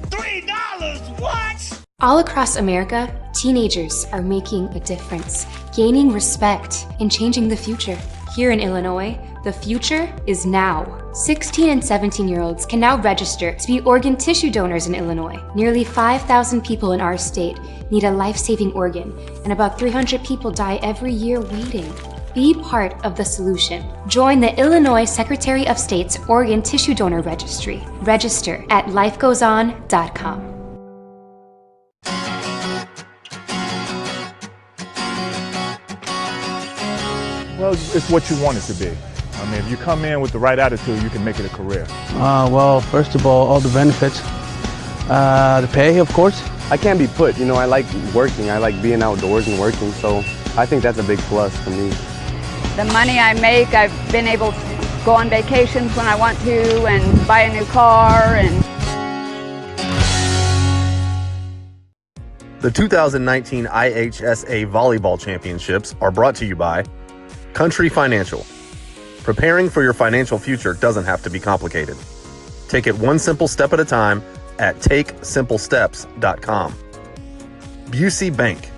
$3, what? All across America, teenagers are making a difference, gaining respect, and changing the future. Here in Illinois, the future is now. 16 and 17-year-olds can now register to be organ tissue donors in Illinois. Nearly 5,000 people in our state need a life-saving organ, and about 300 people die every year waiting. Be part of the solution. Join the Illinois Secretary of State's Organ Tissue Donor Registry. Register at lifegoeson.com. Well, it's what you want it to be. I mean, if you come in with the right attitude, you can make it a career. Well, first of all the benefits. The pay, of course. I can't be put, you know, I like working. I like being outdoors and working, so I think that's a big plus for me. The money I make, I've been able to go on vacations when I want to and buy a new car and... The 2019 IHSA Volleyball Championships are brought to you by Country Financial. Preparing for your financial future doesn't have to be complicated. Take it one simple step at a time at takesimplesteps.com. Busey Bank.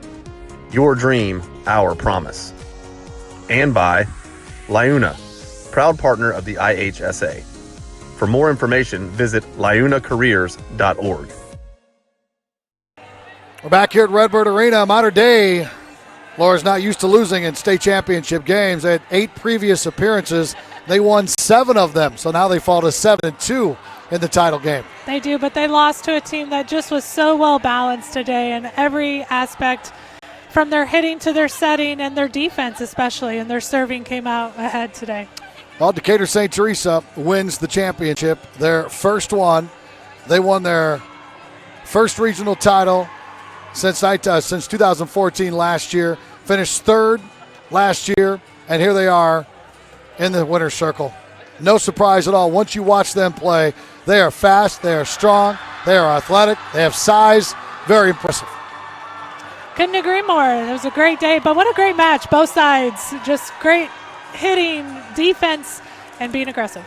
Your dream, our promise. And by Liuna, proud partner of the IHSA. For more information, visit liunacareers.org. We're back here at Redbird Arena. Modern Day, Laura's not used to losing in state championship games. They had 8 previous appearances. They won 7 of them, so now they fall to 7-2 in the title game. They do, but they lost to a team that just was so well balanced today in every aspect, from their hitting to their setting and their defense especially, and their serving came out ahead today. Well, Decatur St. Teresa wins the championship, their first one. They won their first regional title since 2014 last year, finished 3rd last year, and here they are in the winner's circle. No surprise at all. Once you watch them play, they are fast, they are strong, they are athletic, they have size. Very impressive. Couldn't agree more. It was a great day, but what a great match. Both sides, just great hitting, defense, and being aggressive.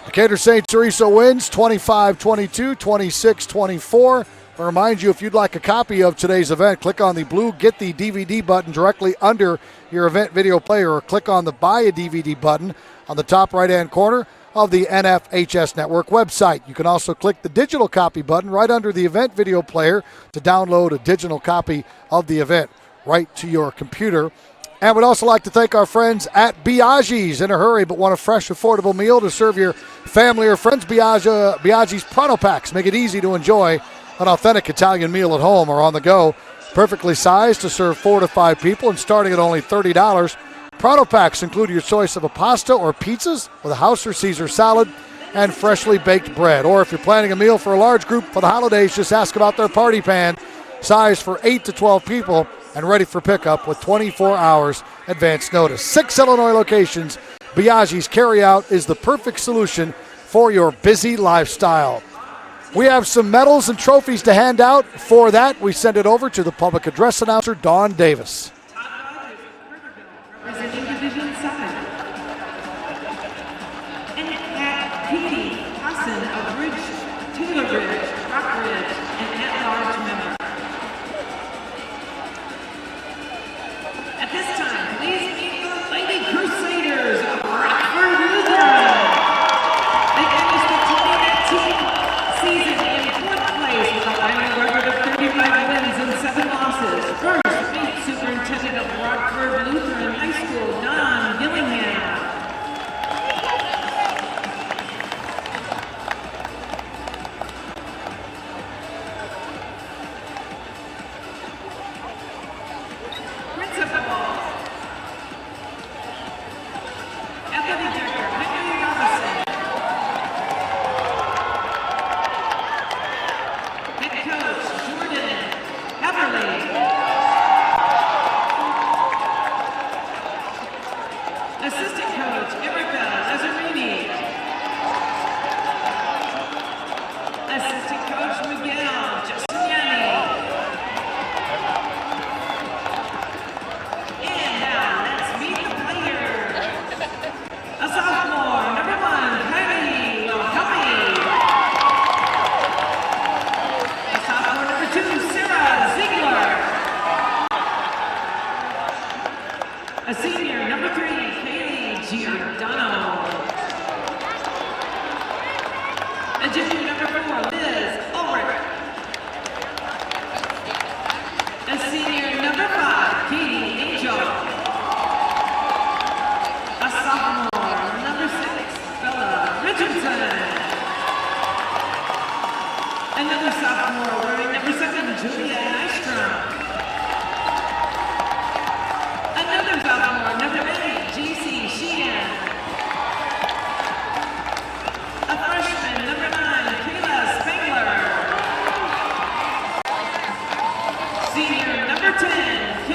Decatur St. Teresa wins 25-22, 26-24. I remind you, if you'd like a copy of today's event, click on the blue Get the DVD button directly under your event video player, or click on the Buy a DVD button on the top right-hand corner of the NFHS Network website. You can also click the digital copy button right under the event video player to download a digital copy of the event right to your computer. And we'd also like to thank our friends at Biaggi's. In a hurry but want a fresh, affordable meal to serve your family or friends? Biaggi's Pronto Packs make it easy to enjoy an authentic Italian meal at home or on the go. Perfectly sized to serve 4 to 5 people and starting at only $30. Pronto Packs include your choice of a pasta or pizzas with a house or Caesar salad and freshly baked bread. Or if you're planning a meal for a large group for the holidays, just ask about their party pan, size for 8 to 12 people and ready for pickup with 24 hours advance notice. 6 Illinois locations. Biaggi's Carryout is the perfect solution for your busy lifestyle. We have some medals and trophies to hand out. For that, we send it over to the public address announcer, Dawn Davis. Representing Division 7. And at Katie Hassan of Ridge, Taylor Ridge, Rock Ridge, and at-large member. At this time, please meet the Lady Crusaders of Rockford, Lutheran. They finished the 2019 season in 4th place with a final record of 35 wins and 7 losses. First, meet Superintendent of Rockford Lutheran High School, Don Gillingham. Principal, Athletic Director, Henry Robinson. Head coach, Jordan Everly. Assistant coach, Erica Lazzarini. Assistant coach, Miguel Giussaniani. And now, let's meet the players. A sophomore, number 1, Kylie Lohapi. A sophomore, number 2, Sarah Ziegler. A senior, number 3, Kaylee Giordano. A junior, number 4, Liz Ulrich. A senior, number 5, Katie Angel. A sophomore, number 6, Bella Richardson. Another sophomore, wearing number 7, Julia Nystrom. Another sophomore, number 8, J.C. Sheehan. A freshman, number 9, Kayla Spangler. Senior, number 10,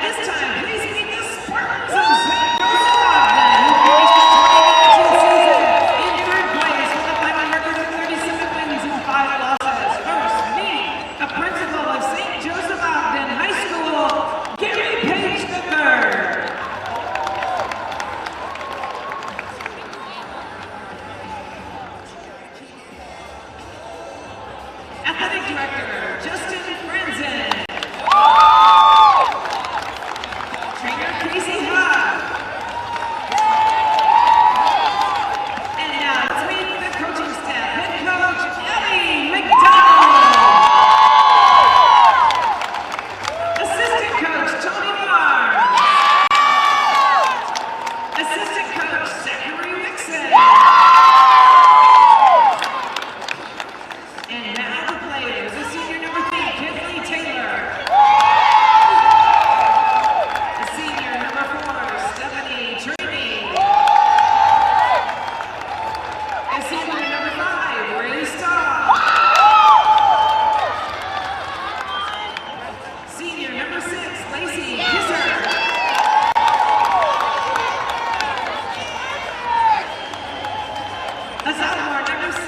this time, please meet the Spartans of St. Joseph Ogden, who finished the 2019 season in third place with a final record of 37 wins and 5 losses. First, meet the principal of St. Joseph Ogden High School, Gary Page III. Athletic Director, Justin Franzen. Trainer, Casey Hub. And now let's meet the coaching staff. Head coach, Ellie McDonald. Assistant coach, Tony Barr. Assistant coach, Zachary Nixon. And now the players, the senior number 3, Kinley Taylor. The senior number 4, Stephanie Trini. The senior number 5, Ray Stahl. Senior number 6, Lacey Kisser. A sophomore number 7,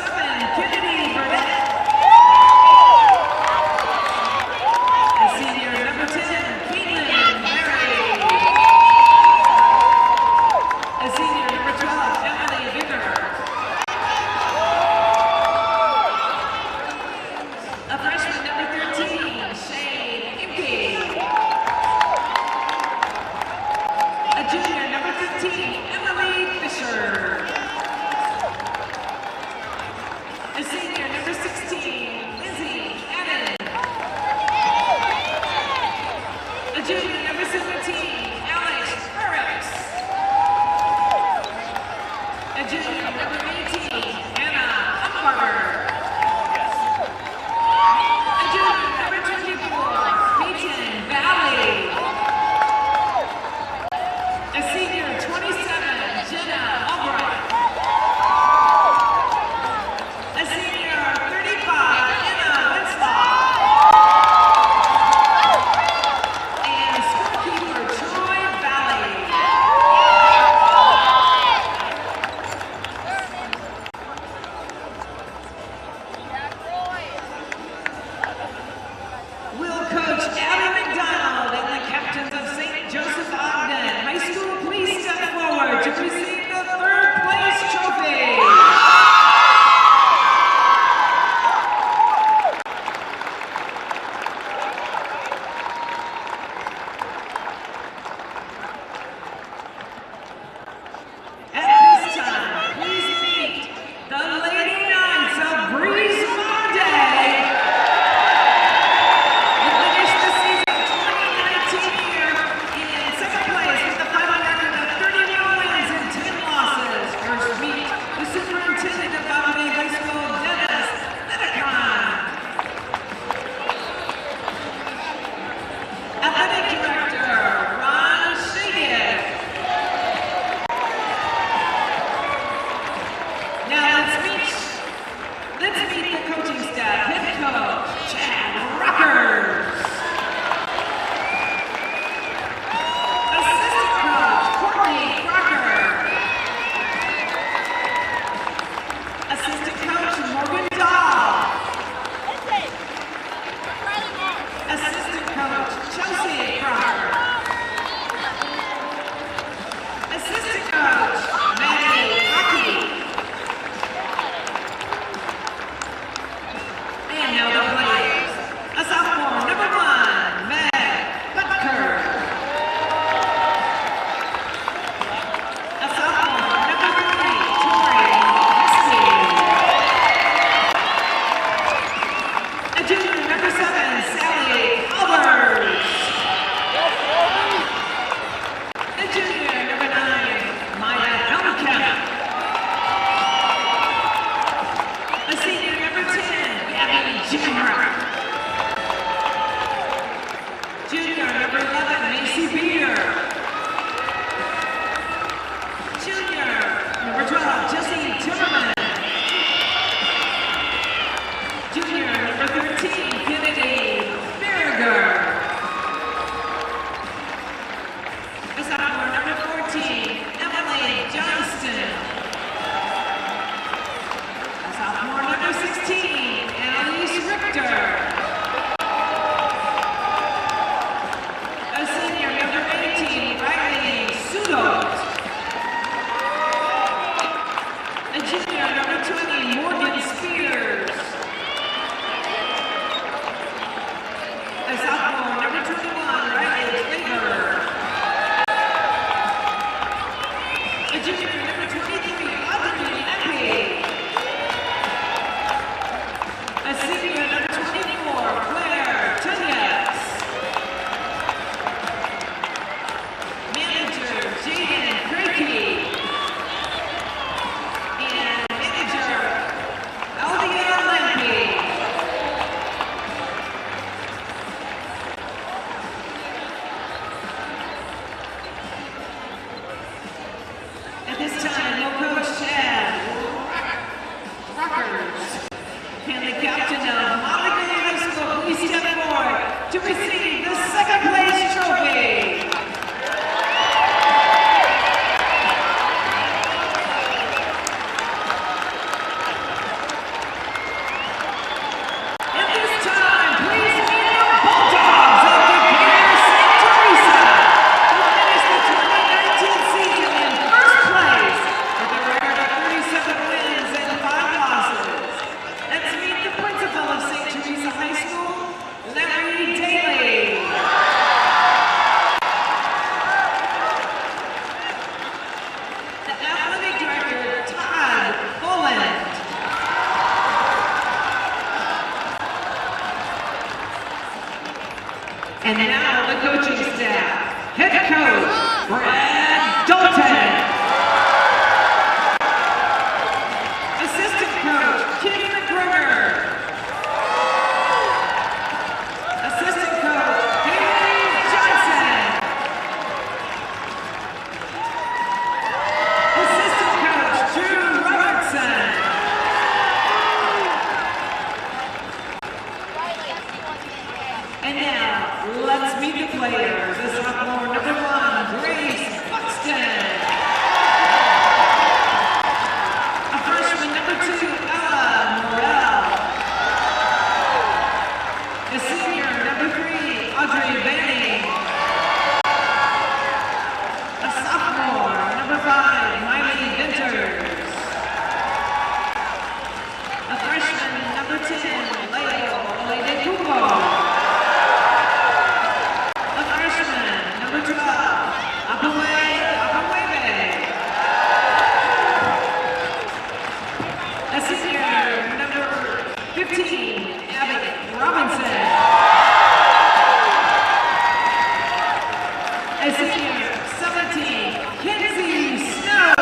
Kennedy Burnett. A senior number 10, Caitlin Mary. A senior number 12, Emily Vicker. A freshman number 13, Shane Impey. A junior number 15, Emily Fisher. A senior number 16, Lizzie Adden. A junior number 17, Alex Burris. A junior number 18, Anna Umbarger. A junior number 24, Peyton Valley. A senior 27, Jenna Albright. A senior 35, Anna Winslow. And of the coaching staff, head coach Brad Dalton. Assistant coach Kim McGregor. Assistant coach Haley Johnson. Assistant coach Drew Robertson. And now, let's meet the players. The sophomore number 1, Grace Buxton. A freshman number 2, Ella Morel. A senior number 3, Audrey Banning. A sophomore number 5, Miley Venters. A freshman number 10, Leo Olede-Kupo. A senior number 15, Abby Robinson. A senior 17, Kenzie Snow.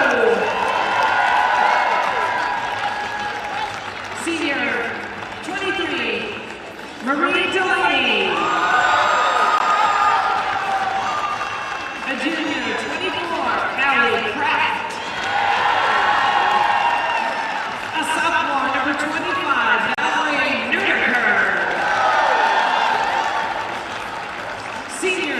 Senior 23, Marie Delaney. A junior 24, Allie Pratt. A sophomore number 25, Valerie Neudecker. Senior